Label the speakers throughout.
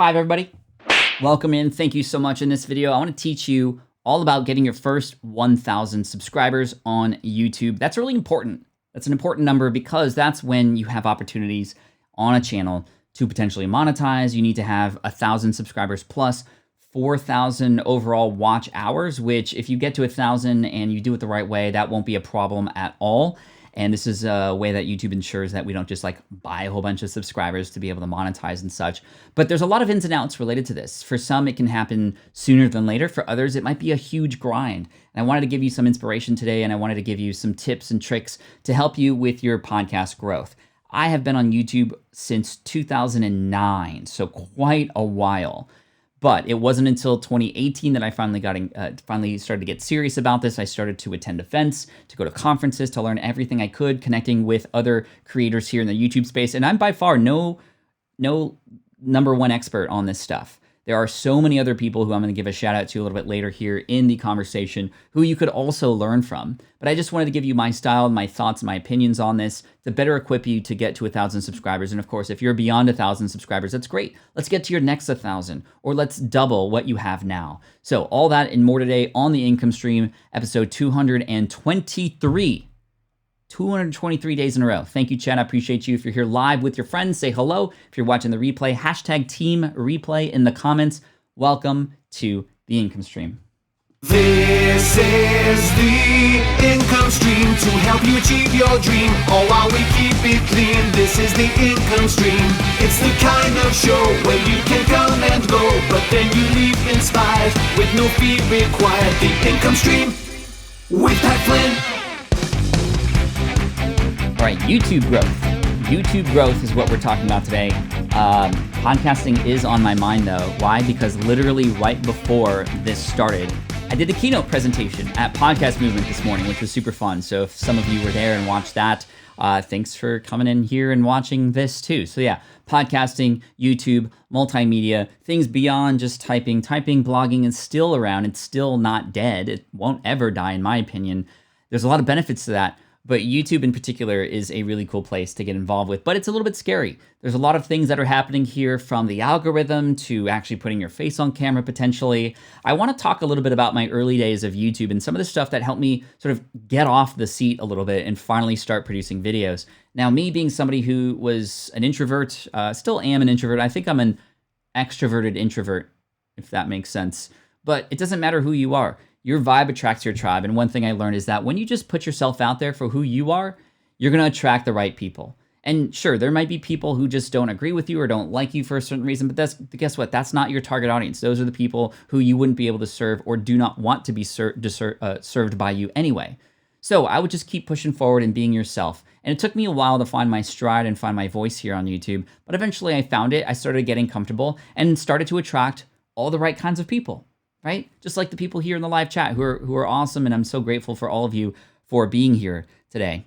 Speaker 1: Hi, everybody. Welcome in. Thank you so much. In this video, I want to teach you all about getting your first 1,000 subscribers on YouTube. That's really important. That's an important number because that's when you have opportunities on a channel to potentially monetize. You need to have 1,000 subscribers plus 4,000 overall watch hours, which if you get to 1,000 and you do it the right way, that won't be a problem at all. And this is a way that YouTube ensures that we don't just like buy a whole bunch of subscribers to be able to monetize and such. But there's a lot of ins and outs related to this. For some, it can happen sooner than later. For others, it might be a huge grind. And I wanted to give you some inspiration today, and I wanted to give you some tips and tricks to help you with your podcast growth. I have been on YouTube since 2009, so quite a while. But it wasn't until 2018 that I finally started to get serious about this. I started to attend events, to go to conferences, to learn everything I could, connecting with other creators here in the YouTube space. And I'm by far no number one expert on this stuff. There are so many other people who I'm going to give a shout out to a little bit later here in the conversation who you could also learn from. But I just wanted to give you my style, my thoughts, my opinions on this to better equip you to get to 1,000 subscribers. And of course, if you're beyond 1,000 subscribers, that's great. Let's get to your next 1,000, or let's double what you have now. So all that and more today on the Income Stream, episode 223. 223 days in a row. Thank you, Chad. I appreciate you. If you're here live with your friends, say hello. If you're watching the replay, hashtag team replay in the comments. Welcome to the Income Stream.
Speaker 2: This is the Income Stream to help you achieve your dream, all while we keep it clean. This is the Income Stream. It's the kind of show where you can come and go, but then you leave inspired with no fee required. The Income Stream with Pat Flynn.
Speaker 1: All right, YouTube growth. YouTube growth is what we're talking about today. Podcasting is on my mind though. Why? Because literally right before this started, I did a keynote presentation at Podcast Movement this morning, which was super fun. So if some of you were there and watched that, thanks for coming in here and watching this too. So yeah, podcasting, YouTube, multimedia, things beyond just typing. Typing, blogging is still around. It's still not dead. It won't ever die in my opinion. There's a lot of benefits to that. But YouTube in particular is a really cool place to get involved with, but it's a little bit scary. There's a lot of things that are happening here, from the algorithm to actually putting your face on camera potentially. I want to talk a little bit about my early days of YouTube and some of the stuff that helped me sort of get off the seat a little bit and finally start producing videos. Now, me being somebody who was an introvert, still am an introvert. I think I'm an extroverted introvert, if that makes sense. But it doesn't matter who you are. Your vibe attracts your tribe. And one thing I learned is that when you just put yourself out there for who you are, you're going to attract the right people. And sure, there might be people who just don't agree with you or don't like you for a certain reason, but guess what? That's not your target audience. Those are the people who you wouldn't be able to serve or do not want to be served by you anyway. So I would just keep pushing forward and being yourself. And it took me a while to find my stride and find my voice here on YouTube, but eventually I found it. I started getting comfortable and started to attract all the right kinds of people. Right? Just like the people here in the live chat who are awesome, and I'm so grateful for all of you for being here today.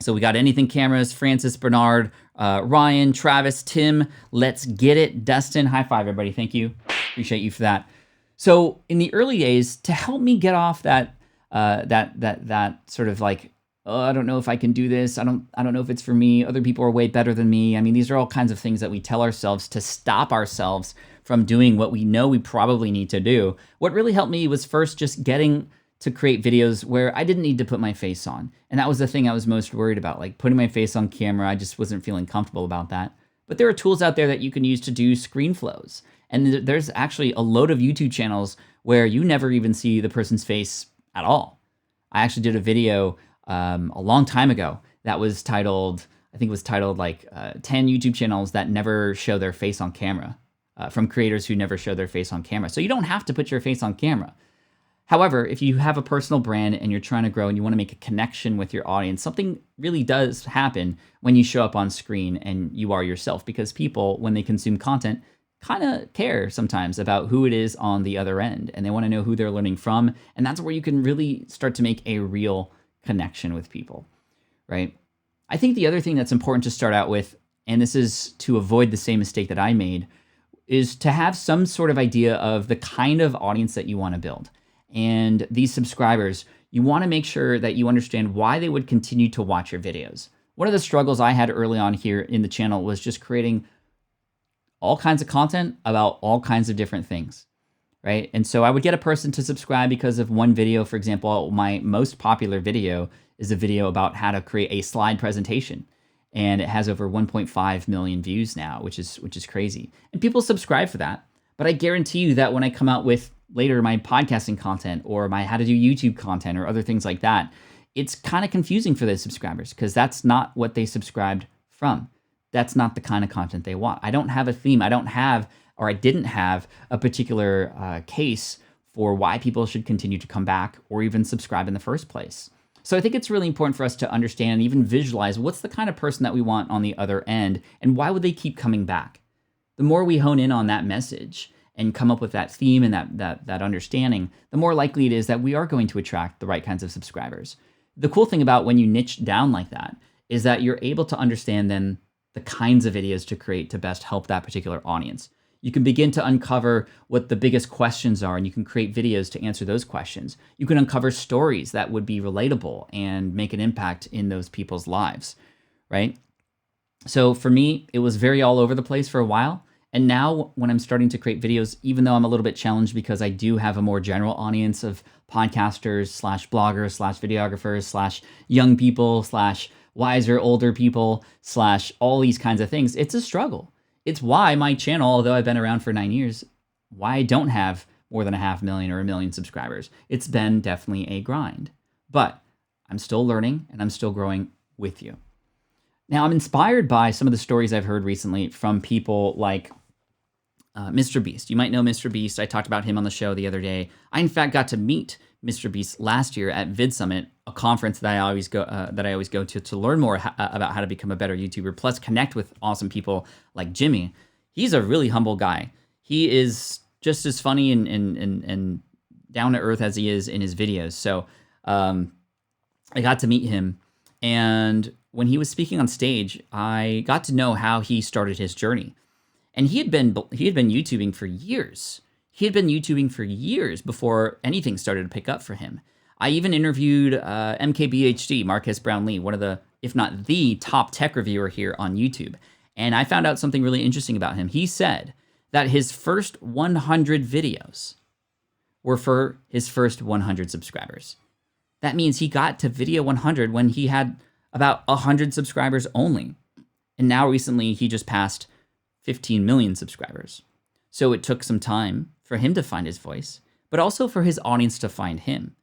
Speaker 1: So we got Anything Cameras, Francis, Bernard, Ryan, Travis, Tim, let's get it. Dustin, high five everybody. Thank you. Appreciate you for that. So in the early days, to help me get off that sort of like, oh, I don't know if I can do this. I don't know if it's for me. Other people are way better than me. I mean, these are all kinds of things that we tell ourselves to stop ourselves from doing what we know we probably need to do. What really helped me was first just getting to create videos where I didn't need to put my face on. And that was the thing I was most worried about, like putting my face on camera. I just wasn't feeling comfortable about that. But there are tools out there that you can use to do screen flows. And there's actually a load of YouTube channels where you never even see the person's face at all. I actually did a video a long time ago that was titled, I think it was titled like 10 YouTube channels that never show their face on camera. From creators who never show their face on camera. So you don't have to put your face on camera. However, if you have a personal brand and you're trying to grow and you want to make a connection with your audience, something really does happen when you show up on screen and you are yourself, because people, when they consume content, kind of care sometimes about who it is on the other end, and they want to know who they're learning from. And that's where you can really start to make a real connection with people, right? I think the other thing that's important to start out with, and this is to avoid the same mistake that I made, is to have some sort of idea of the kind of audience that you want to build. And these subscribers, you want to make sure that you understand why they would continue to watch your videos. One of the struggles I had early on here in the channel was just creating all kinds of content about all kinds of different things, right? And so I would get a person to subscribe because of one video. For example, my most popular video is a video about how to create a slide presentation. And it has over 1.5 million views now, which is crazy. And people subscribe for that. But I guarantee you that when I come out with later my podcasting content or my how to do YouTube content or other things like that, it's kind of confusing for those subscribers because that's not what they subscribed from. That's not the kind of content they want. I don't have a theme. I didn't have a particular case for why people should continue to come back or even subscribe in the first place. So I think it's really important for us to understand and even visualize what's the kind of person that we want on the other end and why would they keep coming back. The more we hone in on that message and come up with that theme and that understanding, the more likely it is that we are going to attract the right kinds of subscribers. The cool thing about when you niche down like that is that you're able to understand then the kinds of videos to create to best help that particular audience. You can begin to uncover what the biggest questions are, and you can create videos to answer those questions. You can uncover stories that would be relatable and make an impact in those people's lives, right? So for me, it was very all over the place for a while. And now when I'm starting to create videos, even though I'm a little bit challenged because I do have a more general audience of podcasters / bloggers / videographers / young people / wiser older people / all these kinds of things, it's a struggle. It's why my channel, although I've been around for 9 years, why I don't have more than 500,000 or 1 million subscribers. It's been definitely a grind, but I'm still learning and I'm still growing with you. Now, I'm inspired by some of the stories I've heard recently from people like Mr. Beast. You might know Mr. Beast. I talked about him on the show the other day. I, in fact, got to meet Mr. Beast last year at Vid Summit, a conference that I always go to learn more about how to become a better YouTuber, plus connect with awesome people like Jimmy. He's a really humble guy. He is just as funny and down to earth as he is in his videos. So I got to meet him, and when he was speaking on stage, I got to know how he started his journey. And he had been YouTubing for years. He had been YouTubing for years before anything started to pick up for him. I even interviewed MKBHD, Marques Brownlee, one of the, if not the top tech reviewer here on YouTube. And I found out something really interesting about him. He said that his first 100 videos were for his first 100 subscribers. That means he got to video 100 when he had about 100 subscribers only. And now recently he just passed 15 million subscribers. So it took some time for him to find his voice, but also for his audience to find him.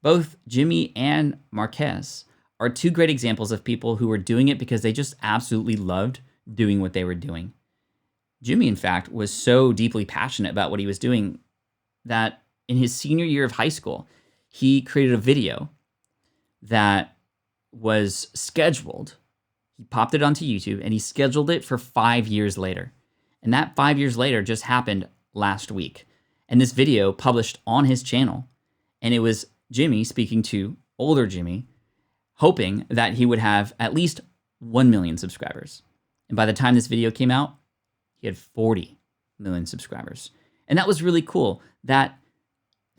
Speaker 1: Both Jimmy and Marques are two great examples of people who were doing it because they just absolutely loved doing what they were doing. Jimmy, in fact, was so deeply passionate about what he was doing that in his senior year of high school, he created a video that was scheduled. He popped it onto YouTube and he scheduled it for 5 years later. And that 5 years later just happened last week. And this video published on his channel. And it was Jimmy speaking to older Jimmy, hoping that he would have at least 1 million subscribers. And by the time this video came out, he had 40 million subscribers. And that was really cool. That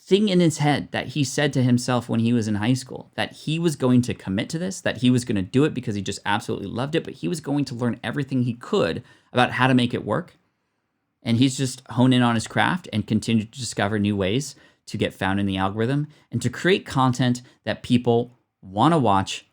Speaker 1: thing in his head that he said to himself when he was in high school, that he was going to commit to this, that he was going to do it because he just absolutely loved it, but he was going to learn everything he could about how to make it work. And he's just honed in on his craft and continued to discover new ways to get found in the algorithm and to create content that people want to watch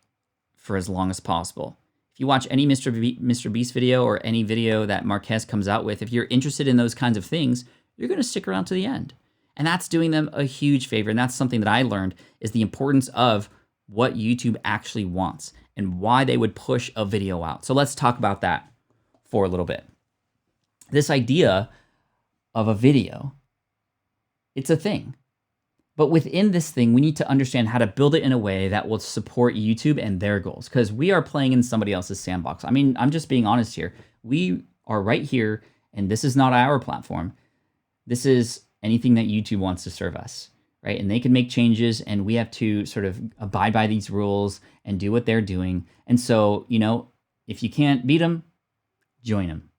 Speaker 1: for as long as possible. If you watch any Mr. Beast video or any video that Marques comes out with, if you're interested in those kinds of things, you're going to stick around to the end. And that's doing them a huge favor. And that's something that I learned is the importance of what YouTube actually wants and why they would push a video out. So let's talk about that for a little bit. This idea of a video, it's a thing. But within this thing, we need to understand how to build it in a way that will support YouTube and their goals, because we are playing in somebody else's sandbox. I mean, I'm just being honest here. We are right here, and this is not our platform. This is anything that YouTube wants to serve us, right? And they can make changes, and we have to sort of abide by these rules and do what they're doing. And so, if you can't beat them, join them.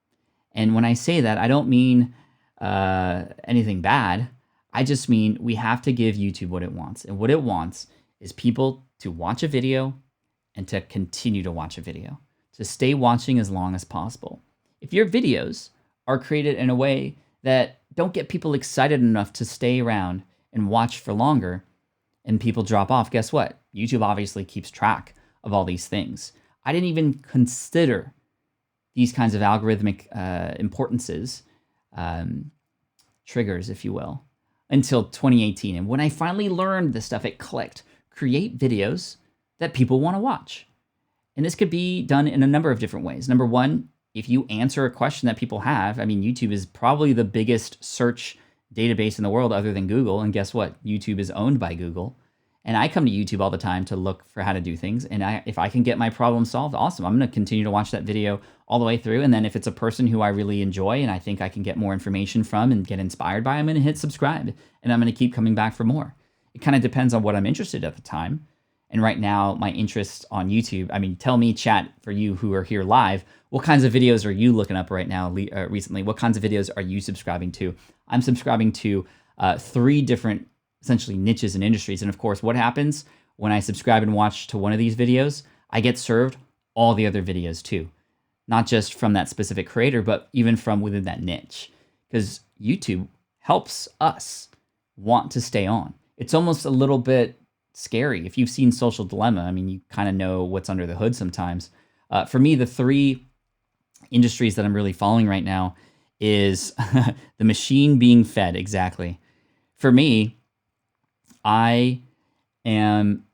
Speaker 1: And when I say that, I don't mean anything bad. I just mean we have to give YouTube what it wants. And what it wants is people to watch a video and to continue to watch a video, to stay watching as long as possible. If your videos are created in a way that don't get people excited enough to stay around and watch for longer, and people drop off, guess what? YouTube obviously keeps track of all these things. I didn't even consider these kinds of algorithmic importances, triggers, if you will, until 2018. And when I finally learned this stuff, it clicked. Create videos that people want to watch. And this could be done in a number of different ways. Number one, if you answer a question that people have, I mean, YouTube is probably the biggest search database in the world other than Google. And guess what? YouTube is owned by Google. And I come to YouTube all the time to look for how to do things. And if I can get my problem solved, awesome. I'm going to continue to watch that video all the way through. And then if it's a person who I really enjoy and I think I can get more information from and get inspired by, I'm going to hit subscribe. And I'm going to keep coming back for more. It kind of depends on what I'm interested in at the time. And right now, my interest on YouTube, I mean, tell me, chat, for you who are here live, what kinds of videos are you looking up right now recently? What kinds of videos are you subscribing to? I'm subscribing to 3 different, essentially, niches and industries. And of course, what happens when I subscribe and watch to one of these videos? I get served all the other videos too. Not just from that specific creator, but even from within that niche. Because YouTube helps us want to stay on. It's almost a little bit scary. If you've seen Social Dilemma, I mean, you kind of know what's under the hood sometimes. For me, the 3 industries that I'm really following right now is the machine being fed, exactly. For me, I am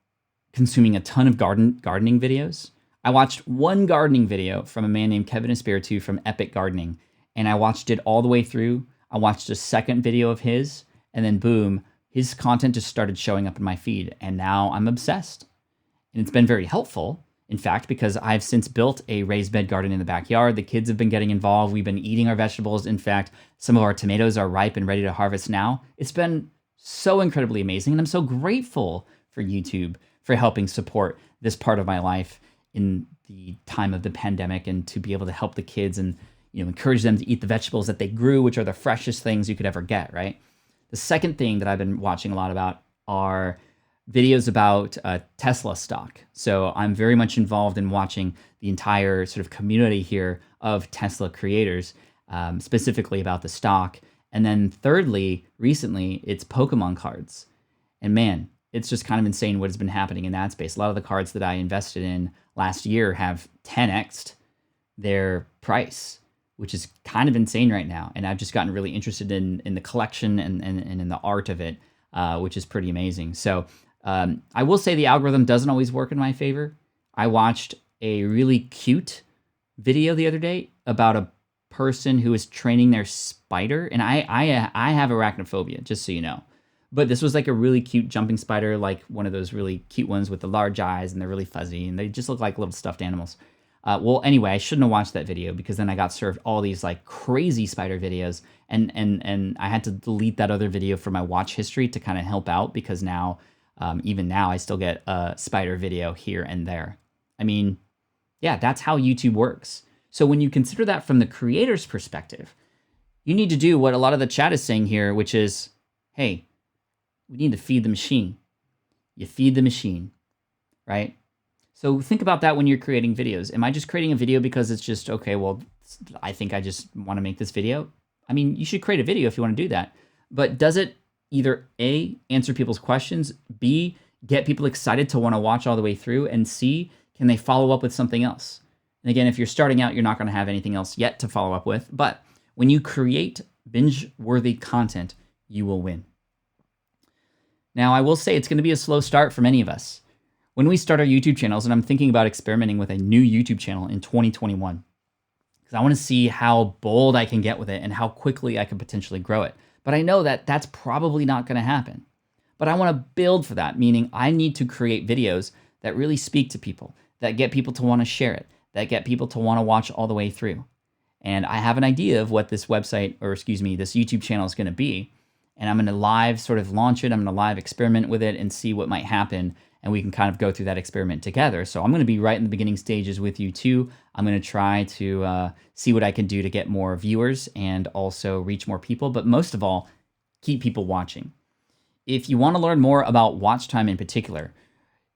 Speaker 1: consuming a ton of gardening videos. I watched one gardening video from a man named Kevin Espiritu from Epic Gardening, and I watched it all the way through. I watched a second video of his, and then boom, his content just started showing up in my feed, and now I'm obsessed. And it's been very helpful, in fact, because I've since built a raised bed garden in the backyard. The kids have been getting involved. We've been eating our vegetables. In fact, some of our tomatoes are ripe and ready to harvest now. It's been so incredibly amazing, and I'm so grateful for YouTube for helping support this part of my life in the time of the pandemic, and to be able to help the kids and encourage them to eat the vegetables that they grew, which are the freshest things you could ever get, right? The second thing that I've been watching a lot about are videos about Tesla stock. So I'm very much involved in watching the entire sort of community here of Tesla creators, specifically about the stock. And then thirdly, recently, it's Pokemon cards. And man, it's just kind of insane what has been happening in that space. A lot of the cards that I invested in last year have 10x'd their price, which is kind of insane right now. And I've just gotten really interested in the collection and in the art of it, which is pretty amazing. So I will say the algorithm doesn't always work in my favor. I watched a really cute video the other day about a person who is training their spider. And I have arachnophobia, just so you know. But this was like a really cute jumping spider, like one of those really cute ones with the large eyes, and they're really fuzzy, and they just look like little stuffed animals. Well, anyway, I shouldn't have watched that video, because then I got served all these like crazy spider videos, and I had to delete that other video from my watch history to kind of help out, because now, even now, I still get a spider video here and there. I mean, yeah, that's how YouTube works. So when you consider that from the creator's perspective, you need to do what a lot of the chat is saying here, which is, hey, we need to feed the machine. You feed the machine, right? So think about that when you're creating videos. Am I just creating a video because it's just, okay, well, I think I just want to make this video? I mean, you should create a video if you want to do that. But does it either A, answer people's questions, B, get people excited to want to watch all the way through, and C, can they follow up with something else? And again, if you're starting out, you're not going to have anything else yet to follow up with. But when you create binge-worthy content, you will win. Now, I will say it's going to be a slow start for many of us. When we start our YouTube channels, and I'm thinking about experimenting with a new YouTube channel in 2021, because I want to see how bold I can get with it and how quickly I can potentially grow it. But I know that that's probably not going to happen. But I want to build for that, meaning I need to create videos that really speak to people, that get people to want to share it, that get people to want to watch all the way through. And I have an idea of what this website, or excuse me, this YouTube channel is going to be. And I'm going to live sort of launch it. I'm going to live experiment with it and see what might happen. And we can kind of go through that experiment together. So I'm going to be right in the beginning stages with you too. I'm going to try to see what I can do to get more viewers and also reach more people. But most of all, keep people watching. If you want to learn more about watch time in particular,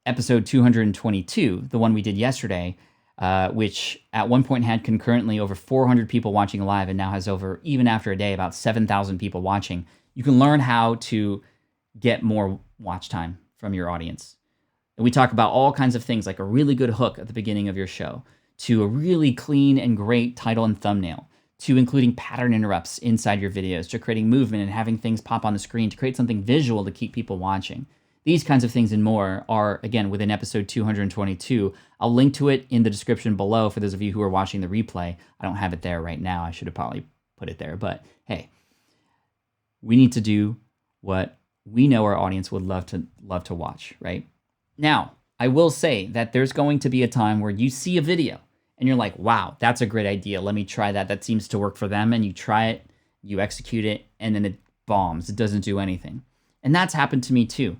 Speaker 1: episode 222, the one we did yesterday, which at one point had concurrently over 400 people watching live and now has over, even after a day, about 7,000 people watching. You can learn how to get more watch time from your audience. And we talk about all kinds of things like a really good hook at the beginning of your show, to a really clean and great title and thumbnail, to including pattern interrupts inside your videos, to creating movement and having things pop on the screen to create something visual to keep people watching. These kinds of things and more are, again, within episode 222. I'll link to it in the description below for those of you who are watching the replay. I don't have it there right now. I should have probably put it there. But hey, we need to do what we know our audience would love to watch, right? Now, I will say that there's going to be a time where you see a video and you're like, wow, that's a great idea. Let me try that. That seems to work for them. And you try it, you execute it, and then it bombs. It doesn't do anything. And that's happened to me too.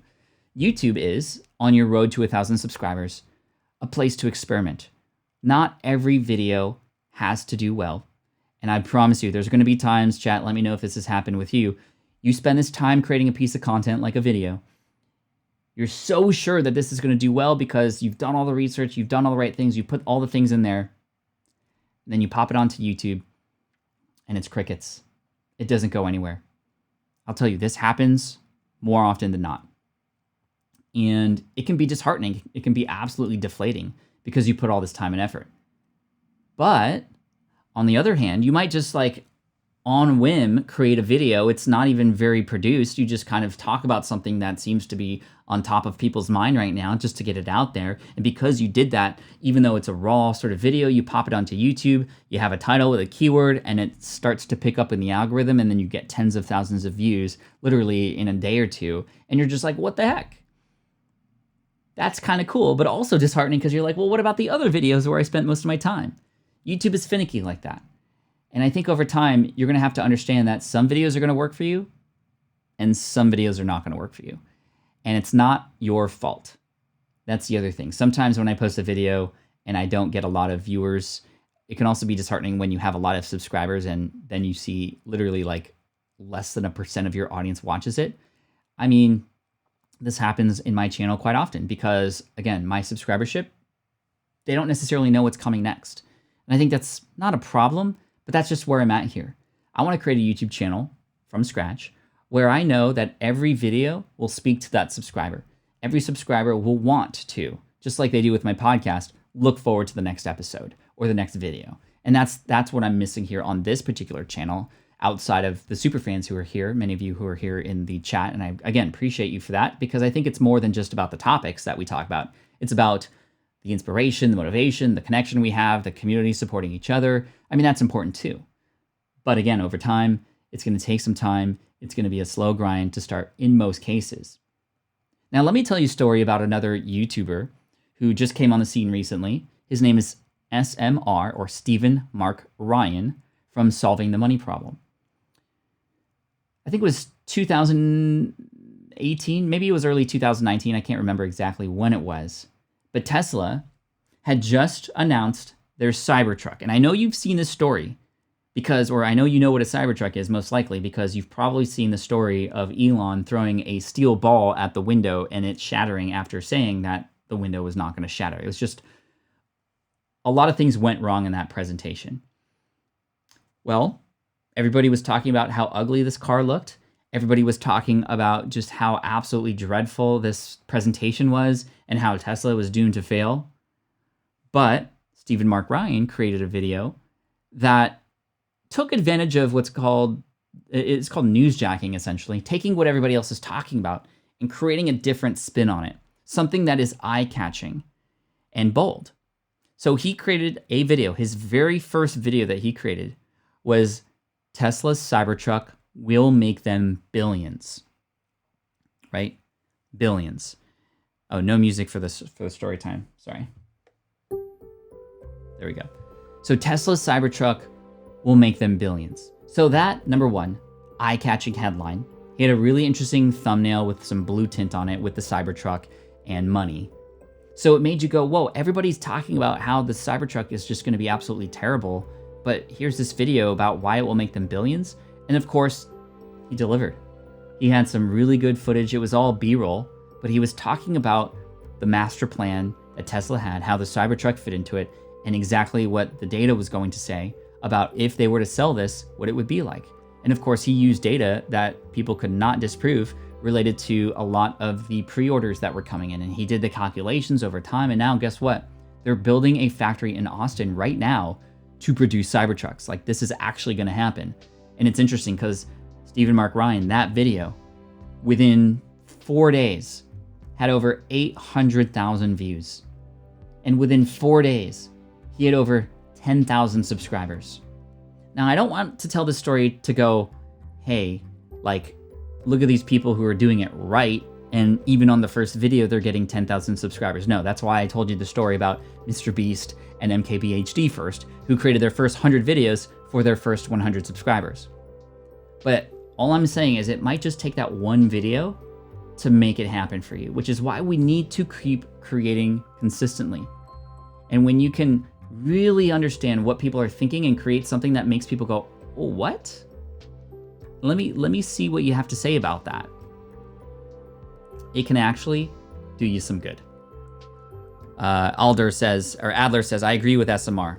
Speaker 1: YouTube is, on your road to 1,000 subscribers, a place to experiment. Not every video has to do well. And I promise you, there's going to be times, chat, let me know if this has happened with you. You spend this time creating a piece of content like a video. You're so sure that this is going to do well because you've done all the research, you've done all the right things, you put all the things in there. Then you pop it onto YouTube and it's crickets. It doesn't go anywhere. I'll tell you, this happens more often than not. And it can be disheartening. It can be absolutely deflating because you put all this time and effort. But on the other hand, you might just like on whim create a video. It's not even very produced. You just kind of talk about something that seems to be on top of people's mind right now just to get it out there. And because you did that, even though it's a raw sort of video, you pop it onto YouTube, you have a title with a keyword, and it starts to pick up in the algorithm, and then you get tens of thousands of views literally in a day or two. And you're just like, what the heck? That's kind of cool, but also disheartening because you're like, well, what about the other videos where I spent most of my time? YouTube is finicky like that. And I think over time, you're going to have to understand that some videos are going to work for you and some videos are not going to work for you. And it's not your fault. That's the other thing. Sometimes when I post a video and I don't get a lot of viewers, it can also be disheartening when you have a lot of subscribers and then you see literally like less than 1% of your audience watches it. I mean, this happens in my channel quite often because, again, my subscribership, they don't necessarily know what's coming next. And I think that's not a problem, but that's just where I'm at here. I want to create a YouTube channel from scratch where I know that every video will speak to that subscriber. Every subscriber will want to, just like they do with my podcast, look forward to the next episode or the next video. And that's what I'm missing here on this particular channel, outside of the super fans who are here, many of you who are here in the chat. And I, again, appreciate you for that because I think it's more than just about the topics that we talk about. It's about the inspiration, the motivation, the connection we have, the community supporting each other. I mean, that's important too. But again, over time, it's going to take some time. It's going to be a slow grind to start in most cases. Now, let me tell you a story about another YouTuber who just came on the scene recently. His name is SMR, or Stephen Mark Ryan, from Solving the Money Problem. I think it was 2018, maybe it was early 2019. I can't remember exactly when it was. But Tesla had just announced their Cybertruck. And I know you've seen this story because, or I know you know what a Cybertruck is most likely because you've probably seen the story of Elon throwing a steel ball at the window and it shattering after saying that the window was not going to shatter. It was just a lot of things went wrong in that presentation. Well, everybody was talking about how ugly this car looked. Everybody was talking about just how absolutely dreadful this presentation was and how Tesla was doomed to fail. But Stephen Mark Ryan created a video that took advantage of it's called newsjacking, essentially, taking what everybody else is talking about and creating a different spin on it, something that is eye-catching and bold. So he created a video. His very first video that he created was Tesla's Cybertruck will make them billions, right? Billions. Oh, no music for the story time. Sorry. There we go. So Tesla's Cybertruck will make them billions. So that, number one, eye-catching headline. He had a really interesting thumbnail with some blue tint on it with the Cybertruck and money. So it made you go, whoa, everybody's talking about how the Cybertruck is just going to be absolutely terrible. But here's this video about why it will make them billions. And of course, he delivered. He had some really good footage. It was all B-roll, but he was talking about the master plan that Tesla had, how the Cybertruck fit into it, and exactly what the data was going to say about if they were to sell this, what it would be like. And of course, he used data that people could not disprove related to a lot of the pre-orders that were coming in. And he did the calculations over time. And now guess what? They're building a factory in Austin right now to produce Cybertrucks. Like, this is actually going to happen. And it's interesting because Stephen Mark Ryan, that video, within 4 days, had over 800,000 views. And within 4 days, he had over 10,000 subscribers. Now, I don't want to tell this story to go, hey, like, look at these people who are doing it right, and even on the first video, they're getting 10,000 subscribers. No, that's why I told you the story about Mr. Beast and MKBHD first, who created their first 100 videos for their first 100 subscribers. But all I'm saying is it might just take that one video to make it happen for you, which is why we need to keep creating consistently. And when you can really understand what people are thinking and create something that makes people go, oh, what? Let me see what you have to say about that. It can actually do you some good. Adler says, I agree with SMR.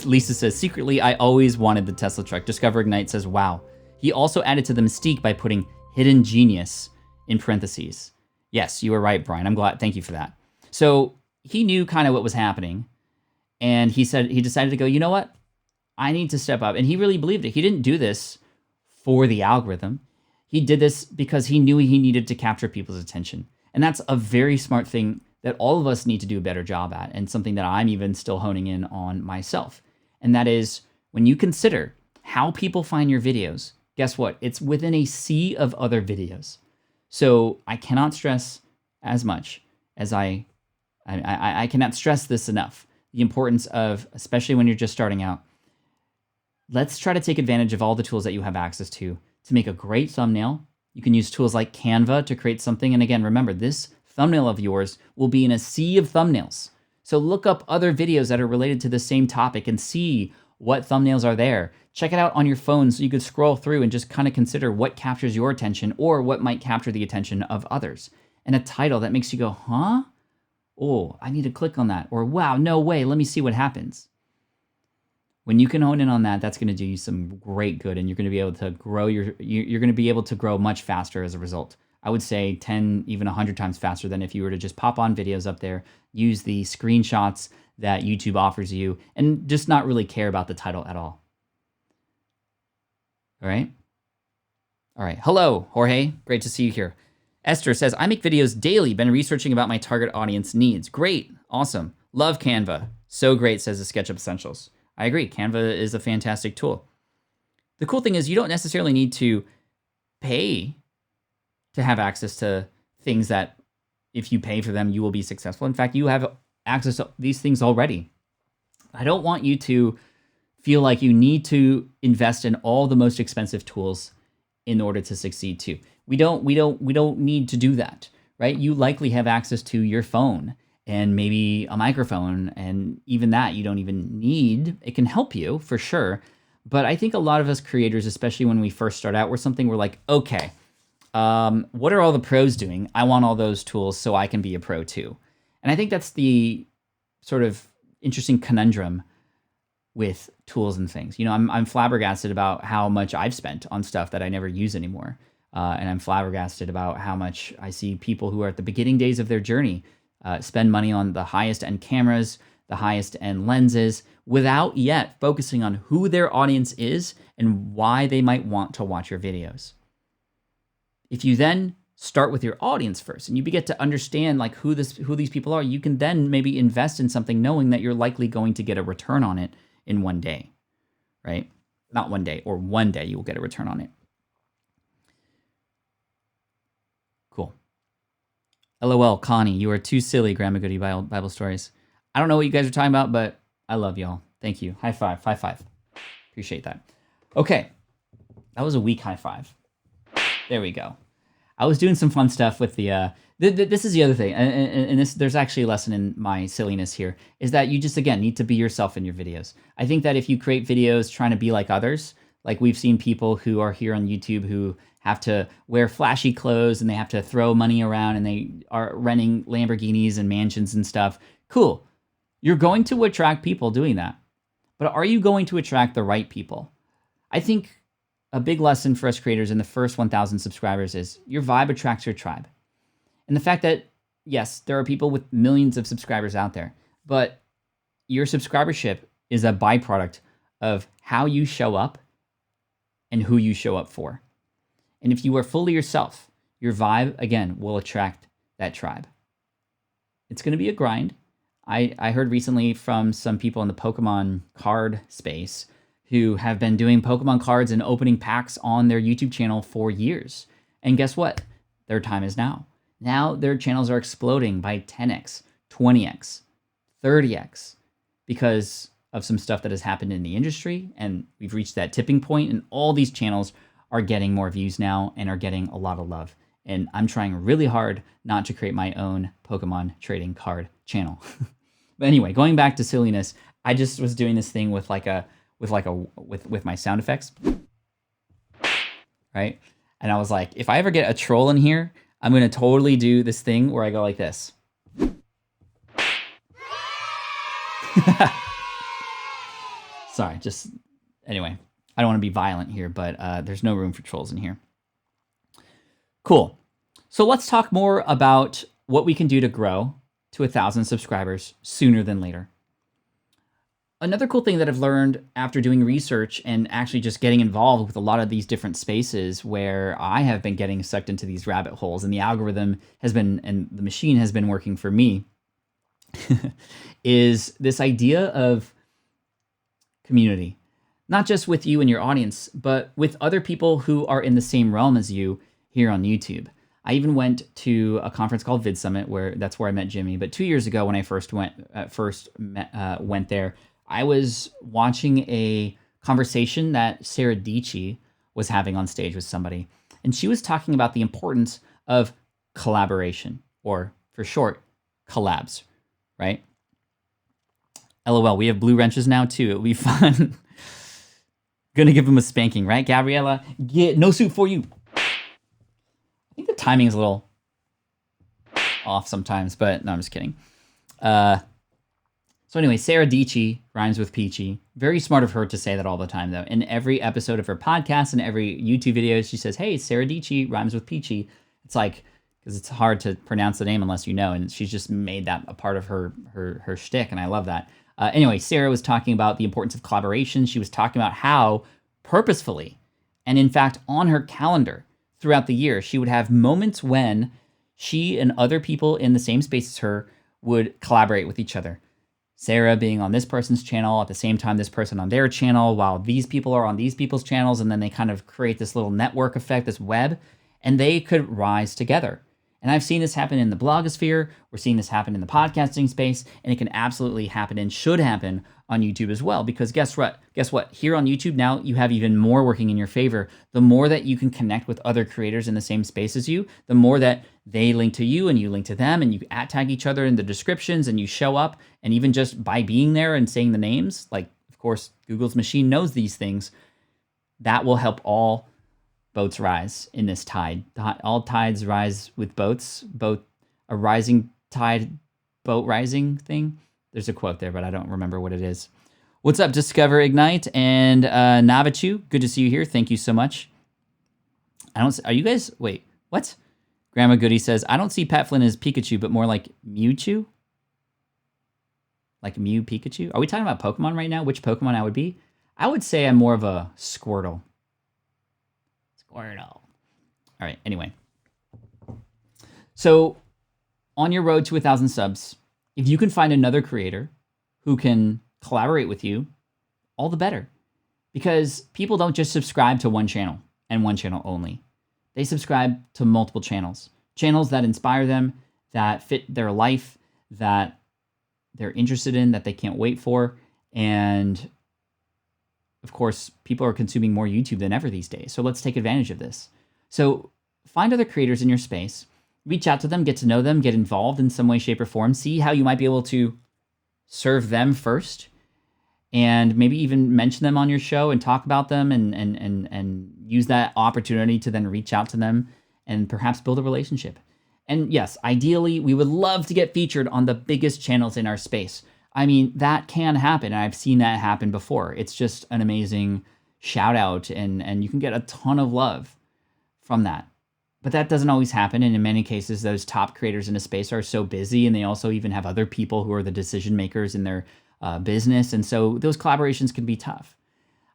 Speaker 1: Lisa says, secretly, I always wanted the Tesla truck. Discover Ignite says, wow. He also added to the mystique by putting hidden genius in parentheses. Yes, you were right, Brian. I'm glad. Thank you for that. So he knew kind of what was happening. And he decided to go, you know what? I need to step up. And he really believed it. He didn't do this for the algorithm. He did this because he knew he needed to capture people's attention. And that's a very smart thing that all of us need to do a better job at, and something that I'm even still honing in on myself. And that is, when you consider how people find your videos, guess what? It's within a sea of other videos. So I cannot stress as much as I cannot stress this enough. The importance of, especially when you're just starting out, let's try to take advantage of all the tools that you have access to make a great thumbnail. You can use tools like Canva to create something. And again, remember, this thumbnail of yours will be in a sea of thumbnails. So look up other videos that are related to the same topic and see what thumbnails are there. Check it out on your phone so you could scroll through and just kind of consider what captures your attention or what might capture the attention of others. And a title that makes you go, huh? Oh, I need to click on that. Or wow, no way, let me see what happens. When you can hone in on that, that's going to do you some great good, and you're going to be able to grow you're going to be able to grow much faster as a result. I would say 10, even 100 times faster than if you were to just pop on videos up there, use the screenshots that YouTube offers you, and just not really care about the title at all. All right? All right. Hello, Jorge. Great to see you here. Esther says, I make videos daily, been researching about my target audience needs. Great. Awesome. Love Canva. So great, says the SketchUp Essentials. I agree. Canva is a fantastic tool. The cool thing is you don't necessarily need to pay to have access to things that if you pay for them, you will be successful. In fact, you have access to these things already. I don't want you to feel like you need to invest in all the most expensive tools in order to succeed too. We don't need to do that, right? You likely have access to your phone and maybe a microphone, and even that you don't even need. It can help you for sure. But I think a lot of us creators, especially when we first start out, we're like, okay, what are all the pros doing? I want all those tools so I can be a pro too. And I think that's the sort of interesting conundrum with tools and things. You know, I'm flabbergasted about how much I've spent on stuff that I never use anymore. And I'm flabbergasted about how much I see people who are at the beginning days of their journey spend money on the highest end cameras, the highest end lenses, without yet focusing on who their audience is and why they might want to watch your videos. If you then start with your audience first and you get to understand like who these people are, you can then maybe invest in something knowing that you're likely going to get a return on it in one day, right? Not one day, or one day you will get a return on it. Cool. LOL, Connie, you are too silly, Grandma Goody Bible Stories. I don't know what you guys are talking about, but I love y'all. Thank you. High five, high five. Appreciate that. Okay, that was a weak high five. There we go. I was doing some fun stuff with the, this is the other thing, and this, there's actually a lesson in my silliness here, is that you just, again, need to be yourself in your videos. I think that if you create videos trying to be like others, like we've seen people who are here on YouTube who have to wear flashy clothes and they have to throw money around and they are renting Lamborghinis and mansions and stuff. Cool. You're going to attract people doing that. But are you going to attract the right people? I think a big lesson for us creators in the first 1,000 subscribers is your vibe attracts your tribe. And the fact that, yes, there are people with millions of subscribers out there, but your subscribership is a byproduct of how you show up and who you show up for. And if you are fully yourself, your vibe, again, will attract that tribe. It's going to be a grind. I heard recently from some people in the Pokemon card space who have been doing Pokemon cards and opening packs on their YouTube channel for years. And guess what? Their time is now. Now their channels are exploding by 10x, 20x, 30x because of some stuff that has happened in the industry. And we've reached that tipping point, and all these channels are getting more views now and are getting a lot of love. And I'm trying really hard not to create my own Pokemon trading card channel. But anyway, going back to silliness, I just was doing this thing with my sound effects, right? And I was like, if I ever get a troll in here, I'm gonna totally do this thing where I go like this. Sorry, anyway, I don't want to be violent here, but there's no room for trolls in here. Cool. So let's talk more about what we can do to grow to 1,000 subscribers sooner than later. Another cool thing that I've learned after doing research and actually just getting involved with a lot of these different spaces where I have been getting sucked into these rabbit holes and the algorithm has been, and the machine has been working for me, is this idea of community. Not just with you and your audience, but with other people who are in the same realm as you here on YouTube. I even went to a conference called Vid Summit, that's where I met Jimmy. But 2 years ago when I first went there, I was watching a conversation that Sarah Dietschy was having on stage with somebody. And she was talking about the importance of collaboration, or for short, collabs, right? LOL, we have blue wrenches now too. It'll be fun. Gonna give him a spanking, right, Gabriella? No suit for you. I think the timing is a little off sometimes, but no, I'm just kidding. So anyway, Sarah Dietschy rhymes with peachy. Very smart of her to say that all the time, though. In every episode of her podcast and every YouTube video, she says, hey, Sarah Dietschy rhymes with peachy. It's like, because it's hard to pronounce the name unless you know, and she's just made that a part of her shtick, and I love that. Anyway, Sarah was talking about the importance of collaboration. She was talking about how purposefully, and in fact on her calendar throughout the year, she would have moments when she and other people in the same space as her would collaborate with each other. Sarah being on this person's channel, at the same time this person on their channel, while these people are on these people's channels, and then they kind of create this little network effect, this web, and they could rise together. And I've seen this happen in the blogosphere, we're seeing this happen in the podcasting space, and it can absolutely happen and should happen on YouTube as well. Because guess what? Here on YouTube now, you have even more working in your favor. The more that you can connect with other creators in the same space as you, the more that they link to you and you link to them, and you @tag each other in the descriptions, and you show up, and even just by being there and saying the names, like, of course, Google's machine knows these things, that will help all boats rise in this tide. All tides rise with boats. A rising tide, boat rising thing. There's a quote there, but I don't remember what it is. What's up, Discover Ignite and Navachu? Good to see you here. Thank you so much. Are you guys? Wait, what? Grandma Goody says, I don't see Pat Flynn as Pikachu, but more like Mewtwo. Like Mew Pikachu. Are we talking about Pokemon right now? Which Pokemon I would be? I would say I'm more of a Squirtle. All right, anyway. So on your road to 1,000 subs, if you can find another creator who can collaborate with you, all the better. Because people don't just subscribe to one channel and one channel only. They subscribe to multiple channels. Channels that inspire them, that fit their life, that they're interested in, that they can't wait for. And of course, people are consuming more YouTube than ever these days. So let's take advantage of this. So find other creators in your space, reach out to them, get to know them, get involved in some way, shape, or form, see how you might be able to serve them first, and maybe even mention them on your show and talk about them, and use that opportunity to then reach out to them and perhaps build a relationship. And yes, ideally, we would love to get featured on the biggest channels in our space. I mean, that can happen. I've seen that happen before. It's just an amazing shout out, and you can get a ton of love from that. But that doesn't always happen. And in many cases, those top creators in a space are so busy, and they also even have other people who are the decision makers in their business. And so those collaborations can be tough.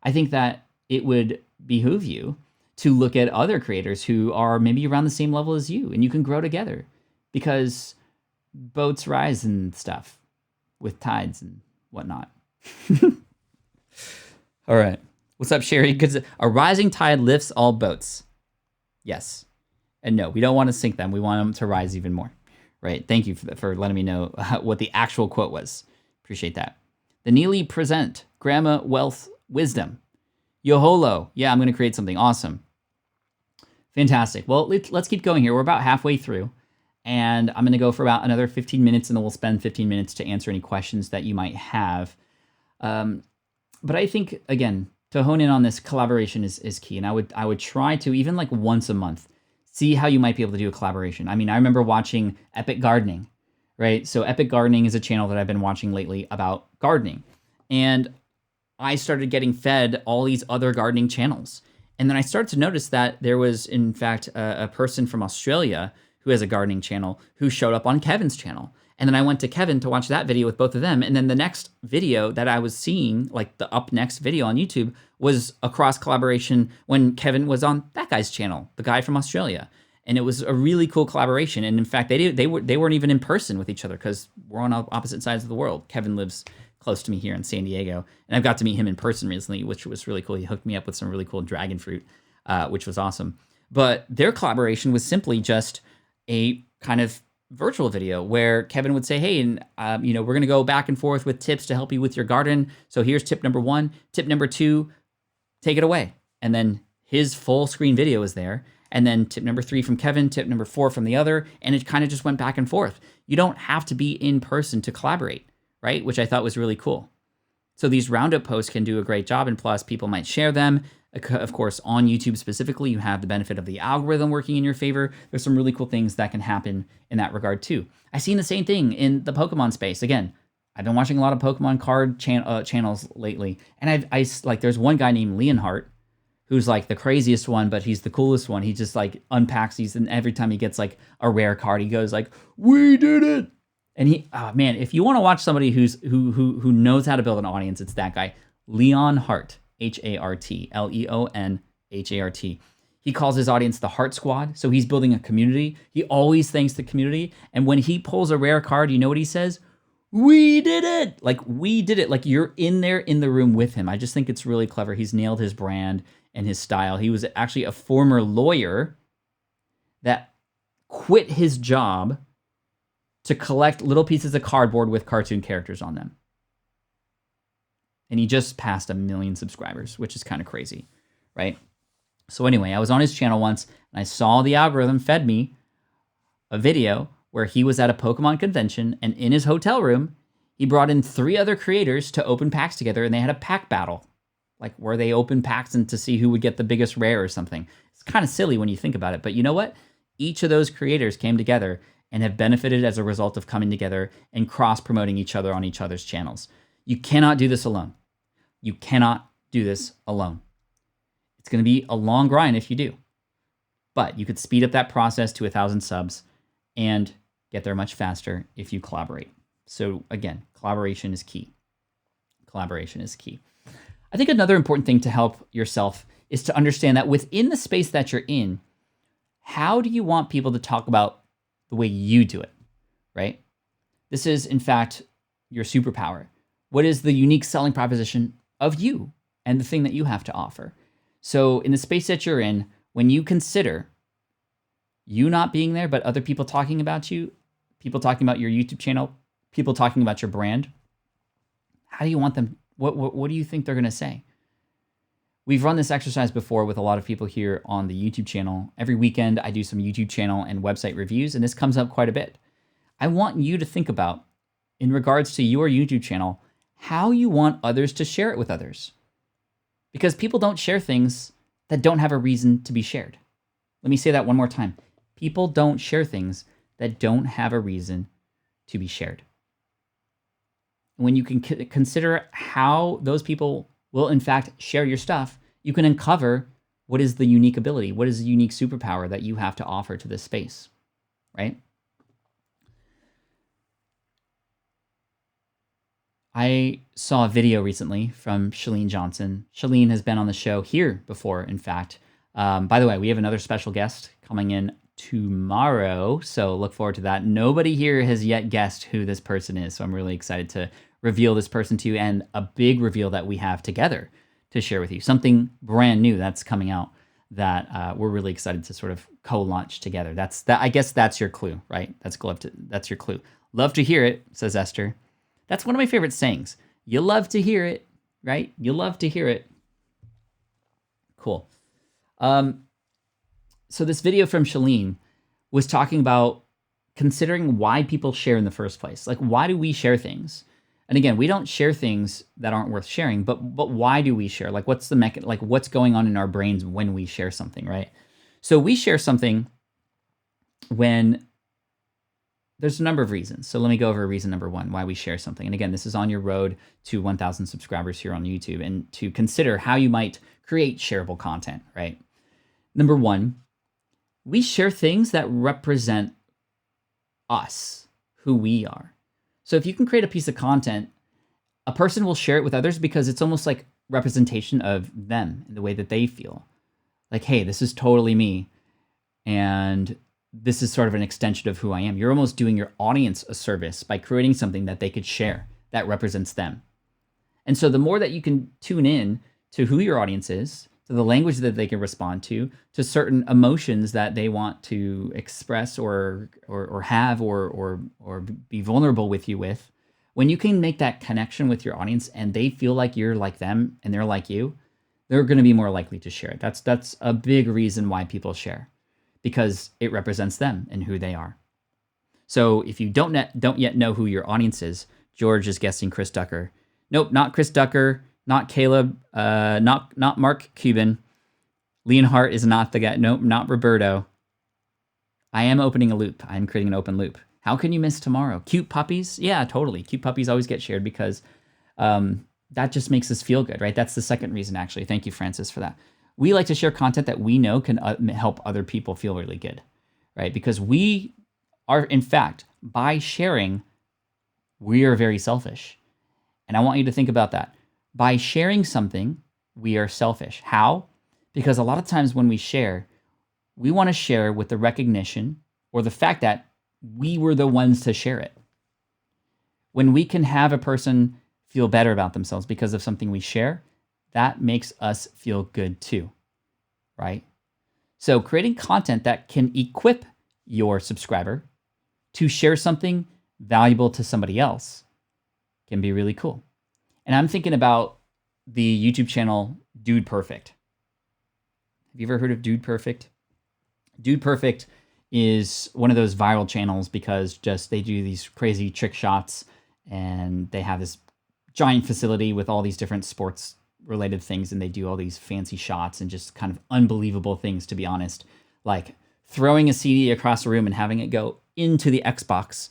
Speaker 1: I think that it would behoove you to look at other creators who are maybe around the same level as you, and you can grow together, because boats rise and stuff with tides and whatnot. All right. What's up, Sherry? Because a rising tide lifts all boats. Yes. And no, we don't want to sink them. We want them to rise even more. Right. Thank you for letting me know what the actual quote was. Appreciate that. The Neely present Grandma Wealth Wisdom. Yoholo. Yeah, I'm going to create something awesome. Fantastic. Well, let's keep going here. We're about halfway through, and I'm going to go for about another 15 minutes, and then we'll spend 15 minutes to answer any questions that you might have. But I think, again, to hone in on this, collaboration is key. And I would try to, even like once a month, see how you might be able to do a collaboration. I mean, I remember watching Epic Gardening, right? So Epic Gardening is a channel that I've been watching lately about gardening. And I started getting fed all these other gardening channels. And then I started to notice that there was, in fact, a person from Australia who has a gardening channel who showed up on Kevin's channel. And then I went to Kevin to watch that video with both of them. And then the next video that I was seeing, like the up next video on YouTube, was a cross collaboration when Kevin was on that guy's channel, the guy from Australia. And it was a really cool collaboration. And in fact, they weren't even in person with each other because we're on opposite sides of the world. Kevin lives close to me here in San Diego, and I've got to meet him in person recently, which was really cool. He hooked me up with some really cool dragon fruit, which was awesome. But their collaboration was simply just a kind of virtual video where Kevin would say, hey, and we're going to go back and forth with tips to help you with your garden. So here's tip number 1. Tip number 2, take it away. And then his full screen video is there. And then tip number 3 from Kevin, tip number 4 from the other. And it kind of just went back and forth. You don't have to be in person to collaborate, right? Which I thought was really cool. So these roundup posts can do a great job, and plus people might share them. Of course, on YouTube specifically, you have the benefit of the algorithm working in your favor. There's some really cool things that can happen in that regard too. I've seen the same thing in the Pokemon space. Again, I've been watching a lot of Pokemon card channels lately, and I like there's one guy named Leonhardt who's like the craziest one, but he's the coolest one. He just like unpacks these, and every time he gets like a rare card, he goes like, "We did it!" And man, if you want to watch somebody who knows how to build an audience, it's that guy, Leonhardt, H-A-R-T, Leonhart. He calls his audience the Heart Squad. So he's building a community. He always thanks the community. And when he pulls a rare card, you know what he says? We did it. Like, we did it. Like, you're in there in the room with him. I just think it's really clever. He's nailed his brand and his style. He was actually a former lawyer that quit his job to collect little pieces of cardboard with cartoon characters on them. And he just passed 1 million subscribers, which is kind of crazy, right? So anyway, I was on his channel once, and I saw the algorithm fed me a video where he was at a Pokemon convention, and in his hotel room, he brought in 3 other creators to open packs together, and they had a pack battle, like where they open packs and to see who would get the biggest rare or something. It's kind of silly when you think about it, but you know what? Each of those creators came together and have benefited as a result of coming together and cross-promoting each other on each other's channels. You cannot do this alone. You cannot do this alone. It's going to be a long grind if you do. But you could speed up that process to 1,000 subs and get there much faster if you collaborate. So again, collaboration is key. Collaboration is key. I think another important thing to help yourself is to understand that within the space that you're in, how do you want people to talk about the way you do it, right? This is, in fact, your superpower. What is the unique selling proposition of you and the thing that you have to offer? So in the space that you're in, when you consider you not being there, but other people talking about you, people talking about your YouTube channel, people talking about your brand, how do you want them, what do you think they're going to say? We've run this exercise before with a lot of people here on the YouTube channel. Every weekend, I do some YouTube channel and website reviews, and this comes up quite a bit. I want you to think about, in regards to your YouTube channel, how you want others to share it with others. Because people don't share things that don't have a reason to be shared. Let me say that one more time. People don't share things that don't have a reason to be shared. when you can consider how those people will in fact share your stuff, you can uncover what is the unique ability, what is the unique superpower that you have to offer to this space, right? I saw a video recently from Chalene Johnson. Chalene has been on the show here before, in fact. By the way, we have another special guest coming in tomorrow, so look forward to that. Nobody here has yet guessed who this person is, so I'm really excited to reveal this person to you, and a big reveal that we have together to share with you. Something brand new that's coming out that we're really excited to sort of co-launch together. I guess that's your clue, right? That's your clue. Love to hear it, says Esther. That's one of my favorite sayings. You love to hear it, right? You love to hear it. Cool. So this video from Chalene was talking about considering why people share in the first place. Like, why do we share things? And again, we don't share things that aren't worth sharing, but why do we share? Like, what's the what's going on in our brains when we share something, right? So we share something when there's a number of reasons. So let me go over reason number one, why we share something. And again, this is on your road to 1,000 subscribers here on YouTube, and to consider how you might create shareable content, right? Number one, we share things that represent us, who we are. So if you can create a piece of content, a person will share it with others because it's almost like representation of them in the way that they feel. Like, hey, this is totally me, and this is sort of an extension of who I am. You're almost doing your audience a service by creating something that they could share that represents them. And so the more that you can tune in to who your audience is, to the language that they can respond to certain emotions that they want to express or have or be vulnerable with you with, when you can make that connection with your audience and they feel like you're like them and they're like you, they're going to be more likely to share it. That's a big reason why people share, because it represents them and who they are. So if you don't yet know who your audience is, George is guessing Chris Ducker. Nope, not Chris Ducker, not Caleb, not Mark Cuban. Leonhardt is not the guy. Nope, not Roberto. I am opening a loop. I'm creating an open loop. How can you miss tomorrow? Cute puppies? Yeah, totally. Cute puppies always get shared because that just makes us feel good, right? That's the second reason, actually. Thank you, Francis, for that. We like to share content that we know can help other people feel really good, right? Because we are, in fact, by sharing, we are very selfish. And I want you to think about that. By sharing something, we are selfish. How? Because a lot of times when we share, we want to share with the recognition or the fact that we were the ones to share it. When we can have a person feel better about themselves because of something we share, that makes us feel good too, right? So creating content that can equip your subscriber to share something valuable to somebody else can be really cool. And I'm thinking about the YouTube channel Dude Perfect. Have you ever heard of Dude Perfect? Dude Perfect is one of those viral channels because just they do these crazy trick shots, and they have this giant facility with all these different sports related things, and they do all these fancy shots and just kind of unbelievable things, to be honest, like throwing a CD across the room and having it go into the Xbox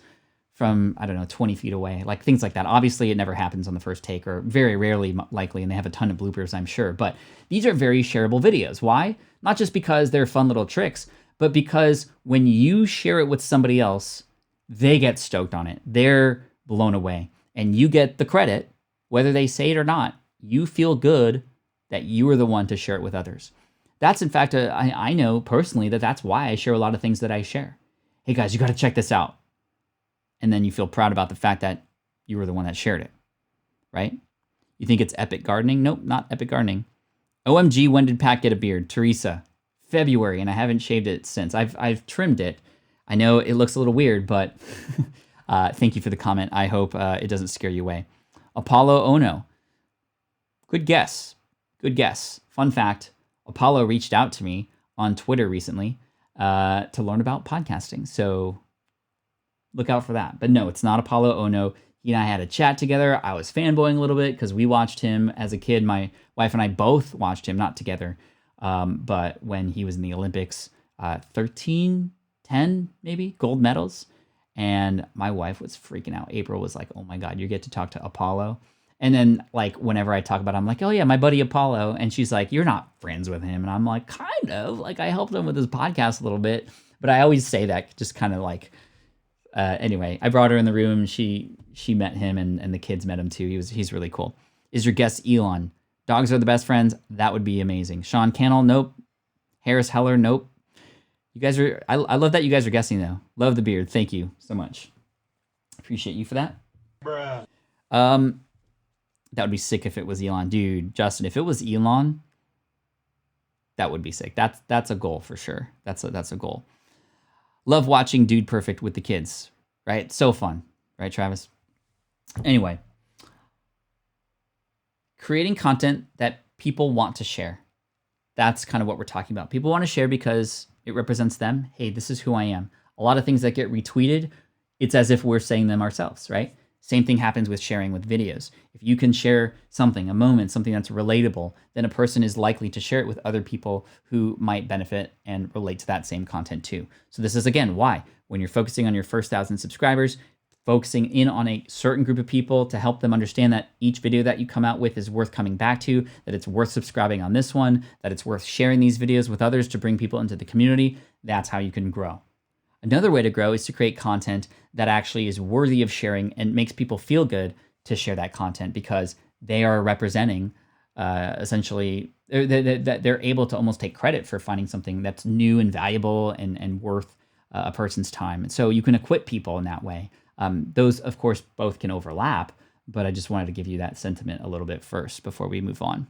Speaker 1: from, 20 feet away, like things like that. Obviously, it never happens on the first take, or very rarely likely, and they have a ton of bloopers, I'm sure. But these are very shareable videos. Why? Not just because they're fun little tricks, but because when you share it with somebody else, they get stoked on it. They're blown away. And you get the credit, whether they say it or not. You feel good that you were the one to share it with others. That's, in fact, I know personally that's why I share a lot of things that I share. Hey guys, you got to check this out. And then you feel proud about the fact that you were the one that shared it, right? You think it's epic gardening? Nope, not epic gardening. OMG, when did Pat get a beard? Teresa, February, and I haven't shaved it since. I've trimmed it. I know it looks a little weird, but thank you for the comment. I hope it doesn't scare you away. Apollo Ono. Good guess. Good guess. Fun fact, Apollo reached out to me on Twitter recently to learn about podcasting. So look out for that. But no, it's not Apollo Ono. He and I had a chat together. I was fanboying a little bit because we watched him as a kid. My wife and I both watched him, not together, but when he was in the Olympics, 13, 10 maybe, gold medals. And my wife was freaking out. April was like, oh my God, you get to talk to Apollo. And then like whenever I talk about it, I'm like, oh yeah, my buddy Apollo. And she's like, you're not friends with him. And I'm like, kind of. Like I helped him with his podcast a little bit. But I always say that just kind of like, anyway, I brought her in the room. She met him and the kids met him too. He's really cool. Is your guest Elon? Dogs are the best friends. That would be amazing. Sean Cannell, nope. Harris Heller, nope. You guys are, I love that you guys are guessing though. Love the beard. Thank you so much. Appreciate you for that.
Speaker 3: Bruh.
Speaker 1: That would be sick if it was Elon. Dude, Justin, if it was Elon, that would be sick. That's a goal for sure. That's a goal. Love watching Dude Perfect with the kids, right? So fun, right, Travis? Anyway, creating content that people want to share. That's kind of what we're talking about. People want to share because it represents them. Hey, this is who I am. A lot of things that get retweeted, it's as if we're saying them ourselves, right? Same thing happens with sharing with videos. If you can share something, a moment, something that's relatable, then a person is likely to share it with other people who might benefit and relate to that same content too. So this is, again, why when you're focusing on your first 1,000 subscribers, focusing in on a certain group of people to help them understand that each video that you come out with is worth coming back to, that it's worth subscribing on this one, that it's worth sharing these videos with others to bring people into the community. That's how you can grow. Another way to grow is to create content that actually is worthy of sharing and makes people feel good to share that content because they are representing, essentially, they're able to almost take credit for finding something that's new and valuable and worth a person's time. And so you can equip people in that way. Those, of course, both can overlap, but I just wanted to give you that sentiment a little bit first before we move on.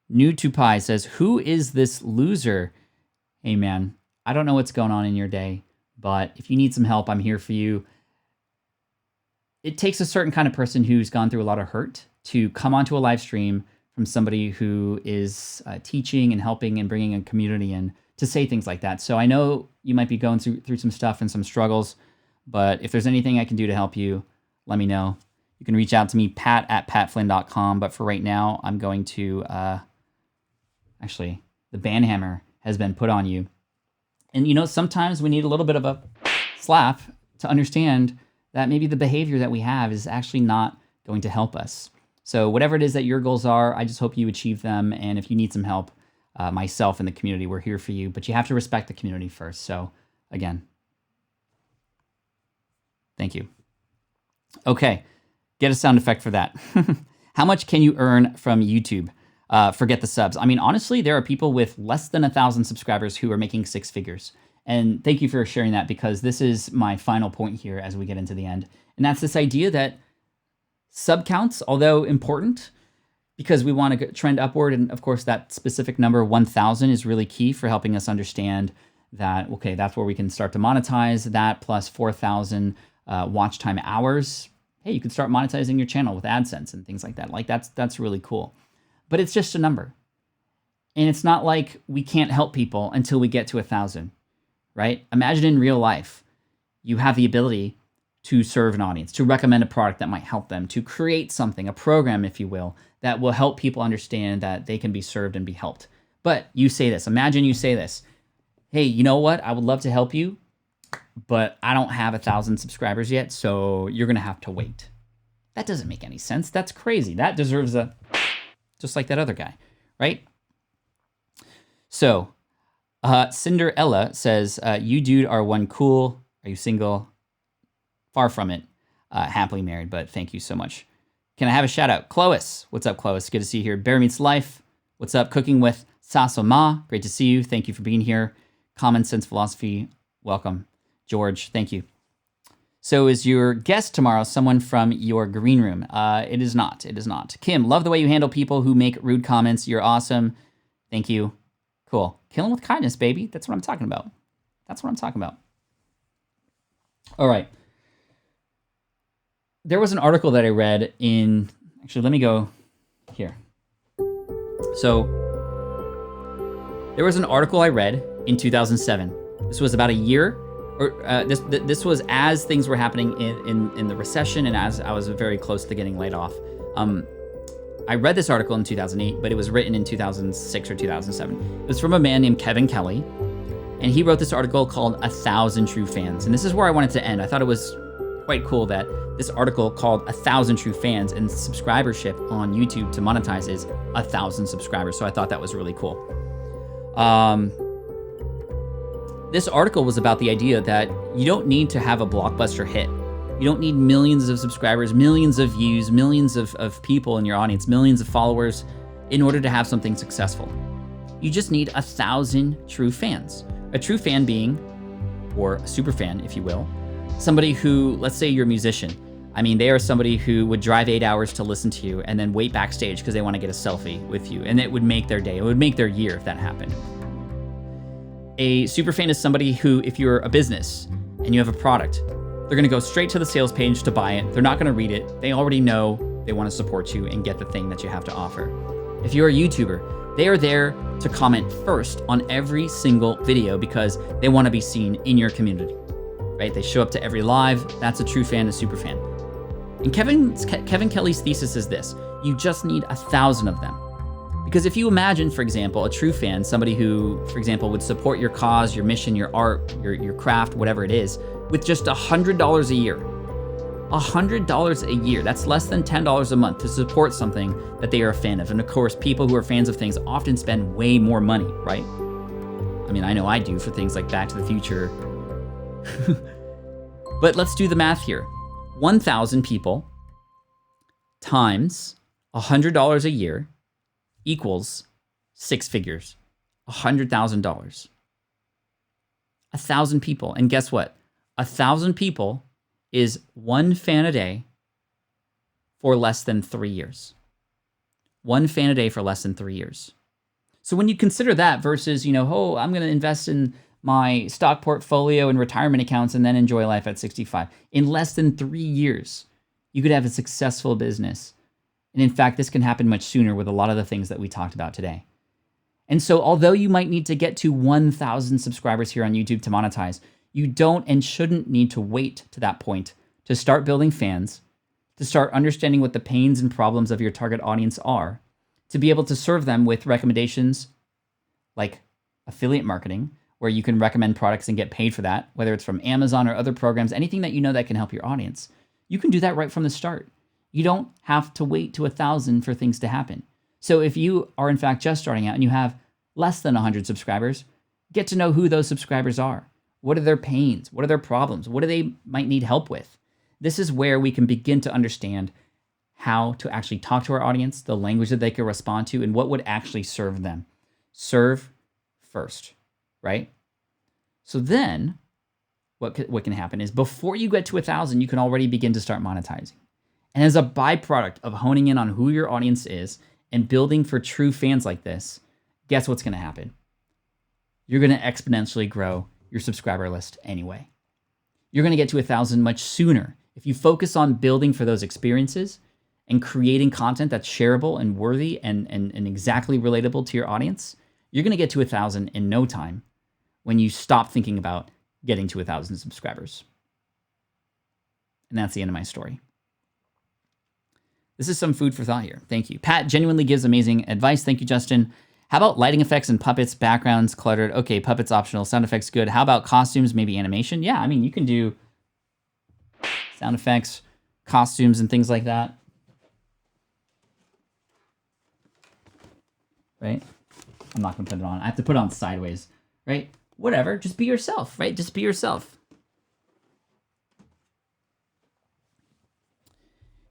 Speaker 1: New to Pie says, who is this loser? Hey man, I don't know what's going on in your day, but if you need some help, I'm here for you. It takes a certain kind of person who's gone through a lot of hurt to come onto a live stream from somebody who is teaching and helping and bringing a community in to say things like that. So I know you might be going through some stuff and some struggles, but if there's anything I can do to help you, let me know. You can reach out to me, pat@patflynn.com. But for right now, I'm going to, actually, the banhammer has been put on you. And you know, sometimes we need a little bit of a slap to understand that maybe the behavior that we have is actually not going to help us. So whatever it is that your goals are, I just hope you achieve them. And if you need some help, myself and the community, we're here for you. But you have to respect the community first. So again, thank you. Okay, get a sound effect for that. How much can you earn from YouTube? Forget the subs. I mean, honestly, there are people with less than 1,000 subscribers who are making 6 figures. And thank you for sharing that because this is my final point here as we get into the end. And that's this idea that sub counts, although important, because we want to trend upward. And of course, that specific number, 1,000, is really key for helping us understand that, okay, that's where we can start to monetize that plus 4,000 watch time hours. Hey, you can start monetizing your channel with AdSense and things like that. Like that's really cool. But it's just a number. And it's not like we can't help people until we get to 1,000, right? Imagine in real life, you have the ability to serve an audience, to recommend a product that might help them, to create something, a program, if you will, that will help people understand that they can be served and be helped. But you say this, imagine you say this, hey, you know what? I would love to help you, but I don't have 1,000 subscribers yet, so you're gonna have to wait. That doesn't make any sense. That's crazy. That deserves a... just like that other guy, right? So, Cinderella says, you dude are one cool. Are you single? Far from it. Happily married, but thank you so much. Can I have a shout out? Clovis. What's up, Clovis? Good to see you here. Bear Meets Life. What's up? Cooking with Saso Ma. Great to see you. Thank you for being here. Common Sense Philosophy. Welcome. George, thank you. So is your guest tomorrow someone from your green room? It is not. It is not. Kim, love the way you handle people who make rude comments. You're awesome. Thank you. Cool. Kill them with kindness, baby. That's what I'm talking about. That's what I'm talking about. All right. There was an article that I read in... Actually, let me go here. So there was an article I read in 2007. This was about a year... this was as things were happening in the recession and as I was very close to getting laid off. I read this article in 2008, but it was written in 2006 or 2007. It was from a man named Kevin Kelly. And he wrote this article called 1,000 True Fans. And this is where I wanted to end. I thought it was quite cool that this article called 1,000 True Fans, and subscribership on YouTube to monetize is 1,000 subscribers. So I thought that was really cool. This article was about the idea that you don't need to have a blockbuster hit. You don't need millions of subscribers, millions of views, millions of people in your audience, millions of followers in order to have something successful. You just need 1,000 true fans. A true fan being, or a super fan, if you will, somebody who, let's say you're a musician. I mean, they are somebody who would drive 8 hours to listen to you and then wait backstage because they want to get a selfie with you. And it would make their day. It would make their year if that happened. A super fan is somebody who, if you're a business and you have a product, they're going to go straight to the sales page to buy it. They're not going to read it. They already know they want to support you and get the thing that you have to offer. If you're a YouTuber, they are there to comment first on every single video because they want to be seen in your community, right? They show up to every live. That's a true fan, a super fan. And Kevin Kelly's thesis is this: you just need 1,000 of them. Because if you imagine, for example, a true fan, somebody who, for example, would support your cause, your mission, your art, your craft, whatever it is, with just $100 a year. $100 a year, that's less than $10 a month to support something that they are a fan of. And of course, people who are fans of things often spend way more money, right? I mean, I know I do for things like Back to the Future. But let's do the math here. 1,000 people times $100 a year equals 6 figures, $100,000. 1,000 people, and guess what? 1,000 people is one fan a day for less than 3 years. One fan a day for less than 3 years. So when you consider that versus, I'm going to invest in my stock portfolio and retirement accounts and then enjoy life at 65. In less than 3 years, you could have a successful business. And in fact, this can happen much sooner with a lot of the things that we talked about today. And so although you might need to get to 1,000 subscribers here on YouTube to monetize, you don't and shouldn't need to wait to that point to start building fans, to start understanding what the pains and problems of your target audience are, to be able to serve them with recommendations like affiliate marketing, where you can recommend products and get paid for that, whether it's from Amazon or other programs, anything that you know that can help your audience. You can do that right from the start. You don't have to wait to 1,000 for things to happen. So if you are in fact just starting out and you have less than 100 subscribers, get to know who those subscribers are. What are their pains? What are their problems? What do they might need help with? This is where we can begin to understand how to actually talk to our audience, the language that they can respond to, and what would actually serve them. Serve first, right? So then what can happen is before you get to 1,000, you can already begin to start monetizing. And as a byproduct of honing in on who your audience is and building for true fans like this, guess what's going to happen? You're going to exponentially grow your subscriber list anyway. You're going to get to 1,000 much sooner. If you focus on building for those experiences and creating content that's shareable and worthy and exactly relatable to your audience, you're going to get to 1,000 in no time when you stop thinking about getting to 1,000 subscribers. And that's the end of my story. This is some food for thought here. Thank you. Pat genuinely gives amazing advice. Thank you, Justin. How about lighting effects and puppets, backgrounds cluttered? Okay, puppets optional, sound effects good. How about costumes, maybe animation? Yeah, I mean, you can do sound effects, costumes, and things like that. Right? I'm not going to put it on. I have to put it on sideways, right? Whatever, just be yourself, right? Just be yourself.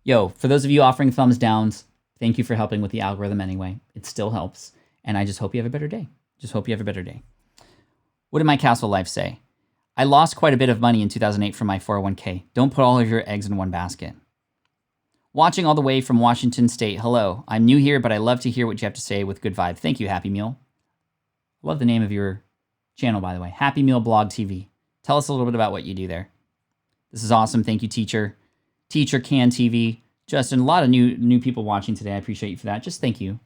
Speaker 1: Yo, for those of you offering thumbs downs, thank you for helping with the algorithm anyway. It still helps. And I just hope you have a better day. Just hope you have a better day. What did my castle life say? I lost quite a bit of money in 2008 from my 401k. Don't put all of your eggs in one basket. Watching all the way from Washington State. Hello, I'm new here, but I love to hear what you have to say with good vibe. Thank you, Happy Meal. Love the name of your channel, by the way. Happy Meal Blog TV. Tell us a little bit about what you do there. This is awesome. Thank you, Teacher. Teacher Can TV. Justin, a lot of new people watching today. I appreciate you for that. Just thank you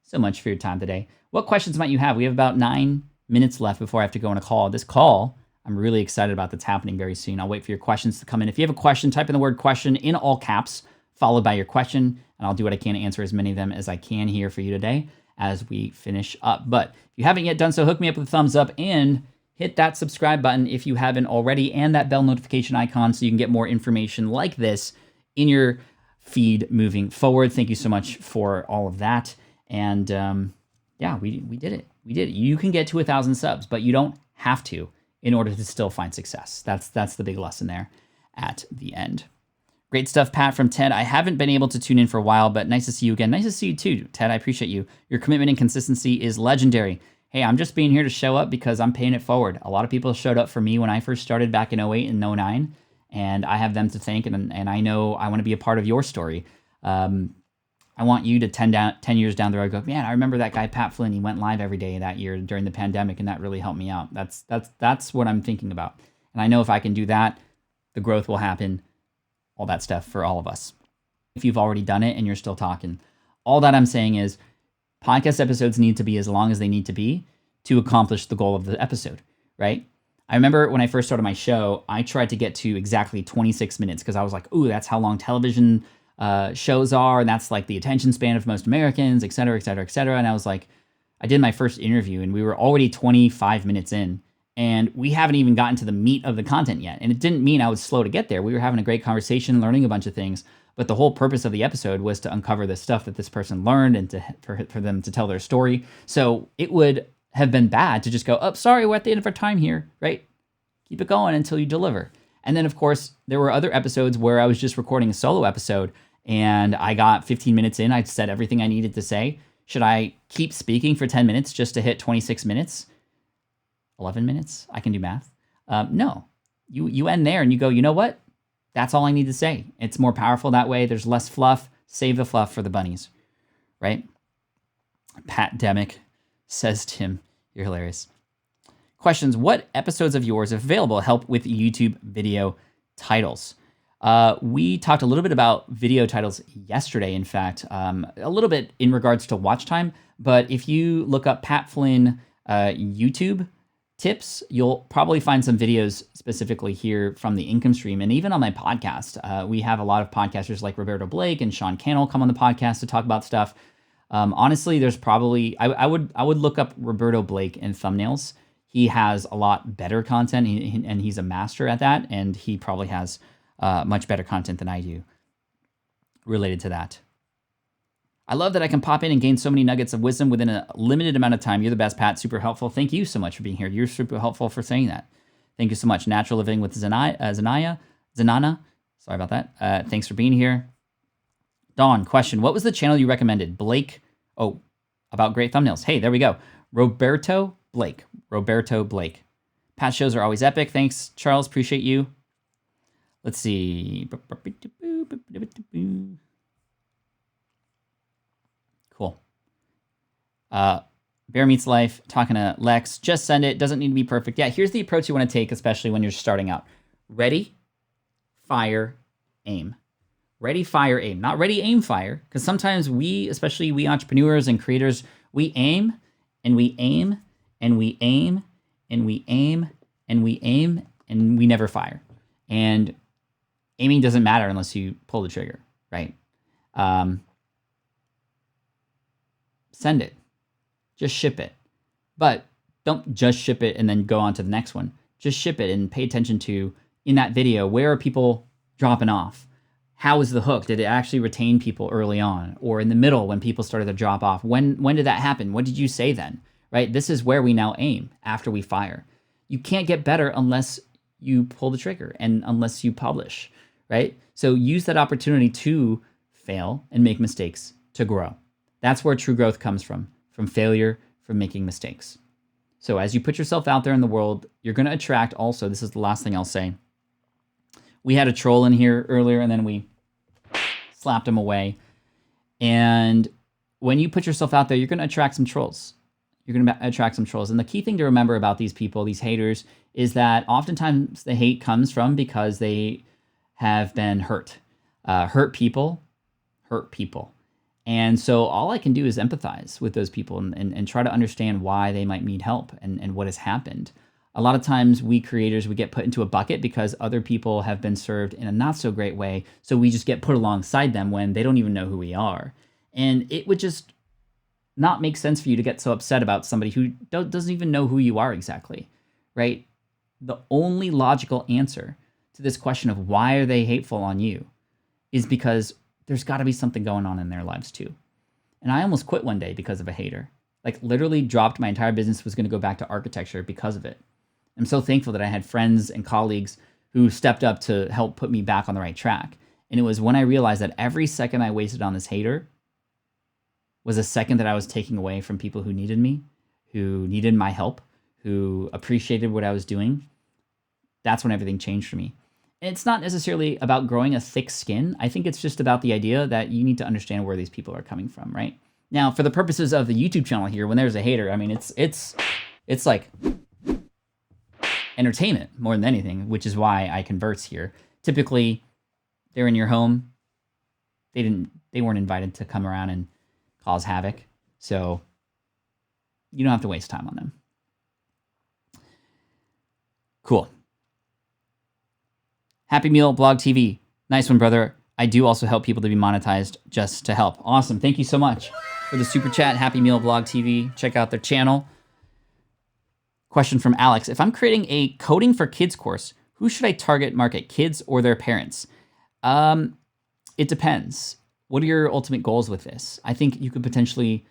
Speaker 1: so much for your time today. What questions might you have? We have about 9 minutes left before I have to go on a call. This call, I'm really excited about that's happening very soon. I'll wait for your questions to come in. If you have a question, type in the word question in all caps, followed by your question, and I'll do what I can to answer as many of them as I can here for you today as we finish up. But if you haven't yet done so, hook me up with a thumbs up and hit that subscribe button if you haven't already, and that bell notification icon so you can get more information like this in your feed moving forward. Thank you so much for all of that. And yeah, we did it. We did it. You can get to 1,000 subs, but you don't have to in order to still find success. That's the big lesson there at the end. Great stuff, Pat, from Ted. I haven't been able to tune in for a while, but nice to see you again. Nice to see you too, Ted. I appreciate you. Your commitment and consistency is legendary. Hey, I'm just being here to show up because I'm paying it forward. A lot of people showed up for me when I first started back in 08 and 09, and I have them to thank, and I know I want to be a part of your story. I want you to 10 years down the road go, man, I remember that guy, Pat Flynn. He went live every day that year during the pandemic, and that really helped me out. That's what I'm thinking about. And I know if I can do that, the growth will happen, all that stuff for all of us. If you've already done it and you're still talking, all that I'm saying is podcast episodes need to be as long as they need to be to accomplish the goal of the episode, right? I remember when I first started my show, I tried to get to exactly 26 minutes because I was like, ooh, that's how long television shows are, and that's like the attention span of most Americans, et cetera, et cetera, et cetera. And I was like, I did my first interview and we were already 25 minutes in, and we haven't even gotten to the meat of the content yet. And it didn't mean I was slow to get there. We were having a great conversation, learning a bunch of things, but the whole purpose of the episode was to uncover the stuff that this person learned and for them to tell their story. So it would have been bad to just go, oh, sorry, we're at the end of our time here, right? Keep it going until you deliver. And then, of course, there were other episodes where I was just recording a solo episode and I got 15 minutes in. I'd said everything I needed to say. Should I keep speaking for 10 minutes just to hit 26 minutes? 11 minutes? I can do math. No. You end there and you go, you know what? That's all I need to say. It's more powerful that way. There's less fluff. Save the fluff for the bunnies, right? Pat Demick says, Tim, you're hilarious. Questions: what episodes of yours, if available, help with YouTube video titles? We talked a little bit about video titles yesterday, in fact, a little bit in regards to watch time. But if you look up Pat Flynn YouTube tips, you'll probably find some videos specifically here from the income stream. And even on my podcast, we have a lot of podcasters like Roberto Blake and Sean Cannell come on the podcast to talk about stuff. Honestly, there's probably, I would look up Roberto Blake in thumbnails. He has a lot better content, and he's a master at that, and he probably has much better content than I do related to that. I love that I can pop in and gain so many nuggets of wisdom within a limited amount of time. You're the best, Pat. Super helpful. Thank you so much for being here. You're super helpful for saying that. Thank you so much. Natural Living with Zanana. Sorry about that. Thanks for being here. Dawn, question. What was the channel you recommended? Blake. Oh, about great thumbnails. Hey, there we go. Roberto Blake. Pat shows are always epic. Thanks, Charles. Appreciate you. Let's see. Cool. Bear Meets Life, talking to Lex. Just send it. Doesn't need to be perfect. Yeah, here's the approach you want to take, especially when you're starting out. Ready, fire, aim. Ready, fire, aim. Not ready, aim, fire. Because sometimes especially we entrepreneurs and creators, we aim, and we aim, and we aim, and we aim, and we aim, and we never fire. And aiming doesn't matter unless you pull the trigger, right? Send it. Just ship it. But don't just ship it and then go on to the next one. Just ship it and pay attention to, in that video, where are people dropping off? How is the hook? Did it actually retain people early on? Or in the middle when people started to drop off? When did that happen? What did you say then? Right? This is where we now aim after we fire. You can't get better unless you pull the trigger and unless you publish, right? So use that opportunity to fail and make mistakes to grow. That's where true growth comes from failure, from making mistakes. So as you put yourself out there in the world, you're going to attract also, this is the last thing I'll say. We had a troll in here earlier and then we slapped him away. And when you put yourself out there, you're going to attract some trolls. You're going to attract some trolls. And the key thing to remember about these people, these haters, is that oftentimes the hate comes from because they have been hurt. Hurt people hurt people. And so all I can do is empathize with those people and try to understand why they might need help and what has happened. A lot of times we creators, we get put into a bucket because other people have been served in a not so great way. So we just get put alongside them when they don't even know who we are. And it would just not make sense for you to get so upset about somebody who doesn't even know who you are exactly, right? The only logical answer to this question of why are they hateful on you is because there's got to be something going on in their lives too. And I almost quit one day because of a hater. Like literally dropped my entire business, was going to go back to architecture because of it. I'm so thankful that I had friends and colleagues who stepped up to help put me back on the right track. And it was when I realized that every second I wasted on this hater was a second that I was taking away from people who needed me, who needed my help, who appreciated what I was doing. That's when everything changed for me. And it's not necessarily about growing a thick skin. I think it's just about the idea that you need to understand where these people are coming from, right? Now, for the purposes of the YouTube channel here, when there's a hater, I mean, it's like entertainment more than anything, which is why I converse here. Typically, they're in your home. They weren't invited to come around and cause havoc, so you don't have to waste time on them. Cool. Happy Meal Blog TV. Nice one, brother. I do also help people to be monetized just to help. Awesome. Thank you so much for the super chat. Happy Meal Blog TV. Check out their channel. Question from Alex. If I'm creating a coding for kids course, who should I target market, kids or their parents? It depends. What are your ultimate goals with this? I think you could potentially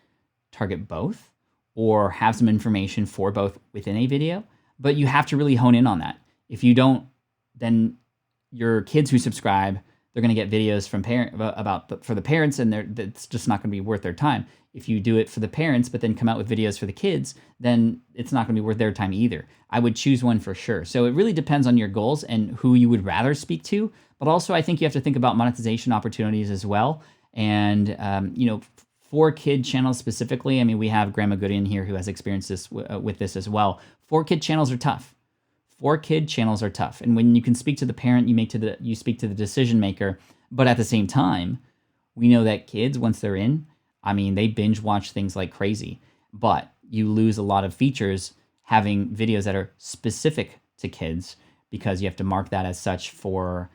Speaker 1: target both or have some information for both within a video, but you have to really hone in on that. If you don't, then your kids who subscribe, they're going to get videos from for the parents, and it's just not going to be worth their time. If you do it for the parents, but then come out with videos for the kids, then it's not going to be worth their time either. I would choose one for sure. So it really depends on your goals and who you would rather speak to. But also, I think you have to think about monetization opportunities as well. And for kid channels specifically, I mean, we have Grandma Goodin here who has experienced this with this as well. 4-kid channels are tough. 4-kid channels are tough. And when you can speak to the parent, you speak to the decision maker. But at the same time, we know that kids, once they're in, I mean, they binge watch things like crazy. But you lose a lot of features having videos that are specific to kids because you have to mark that as such for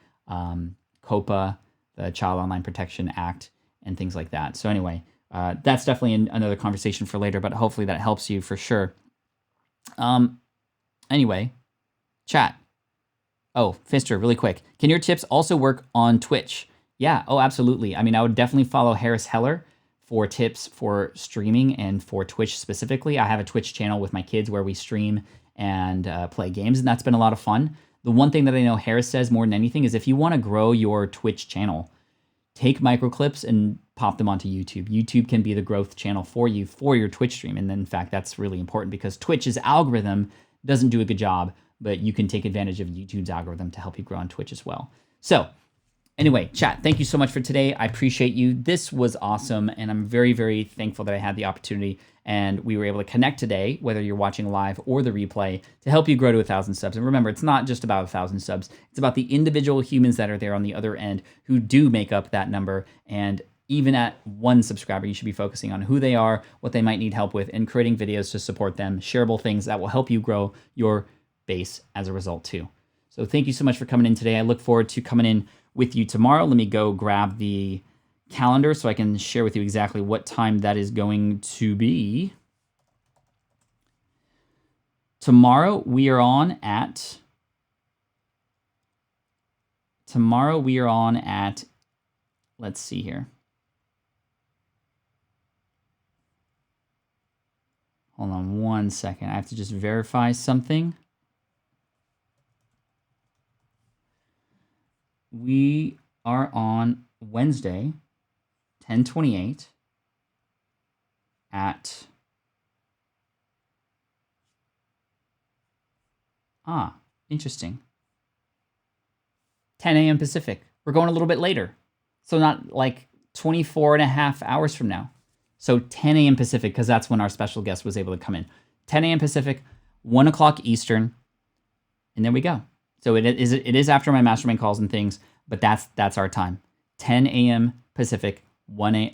Speaker 1: COPA, the Child Online Protection Act, and things like that. So anyway, that's definitely another conversation for later, but hopefully that helps you for sure. Anyway, chat. Oh, Fister, really quick. Can your tips also work on Twitch? Yeah, oh, absolutely. I mean, I would definitely follow Harris Heller for tips for streaming and for Twitch specifically. I have a Twitch channel with my kids where we stream and play games, and that's been a lot of fun. The one thing that I know Harris says more than anything is if you want to grow your Twitch channel, take microclips and pop them onto YouTube. YouTube can be the growth channel for you for your Twitch stream. And then, in fact, that's really important because Twitch's algorithm doesn't do a good job, but you can take advantage of YouTube's algorithm to help you grow on Twitch as well. So anyway, chat, thank you so much for today. I appreciate you. This was awesome, and I'm very, very thankful that I had the opportunity and we were able to connect today, whether you're watching live or the replay, to help you grow to 1,000 subs. And remember, it's not just about 1,000 subs. It's about the individual humans that are there on the other end who do make up that number. And even at 1 subscriber, you should be focusing on who they are, what they might need help with, and creating videos to support them, shareable things that will help you grow your base as a result too. So thank you so much for coming in today. I look forward to coming in with you tomorrow. Let me go grab the calendar so I can share with you exactly what time that is going to be. Tomorrow we are on at let's see here. Hold on one second. I have to just verify something. We are on Wednesday, 10/28 at interesting. 10 a.m. Pacific. We're going a little bit later. So not like 24 and a half hours from now. So 10 a.m. Pacific, because that's when our special guest was able to come in. 10 a.m. Pacific, 1 o'clock Eastern, and there we go. So it is after my mastermind calls and things, but that's our time. 10 a.m. Pacific, 1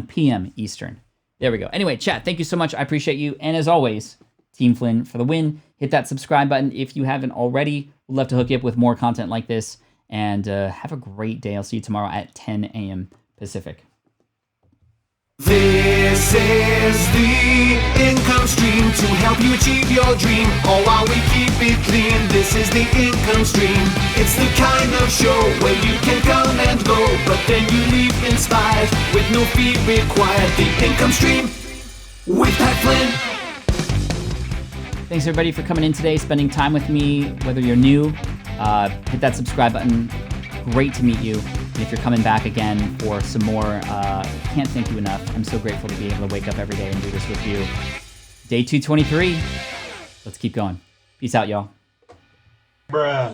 Speaker 1: p.m. Eastern. There we go. Anyway, chat, thank you so much. I appreciate you. And as always, Team Flynn for the win. Hit that subscribe button if you haven't already. We'd love to hook you up with more content like this. And have a great day. I'll see you tomorrow at 10 a.m. Pacific.
Speaker 2: This is the income stream to help help you achieve your dream, all while we keep it clean. This is the income stream. It's the kind of show where you can come and go, but then you leave inspired with no fee required. The income stream with Pat Flynn.
Speaker 1: Thanks everybody for coming in today, spending time with me. Whether you're new, hit that subscribe button. Great to meet you. And if you're coming back again for some more, can't thank you enough. I'm so grateful to be able to wake up every day and do this with you. Day 223. Let's keep going. Peace out, y'all.
Speaker 3: Bruh.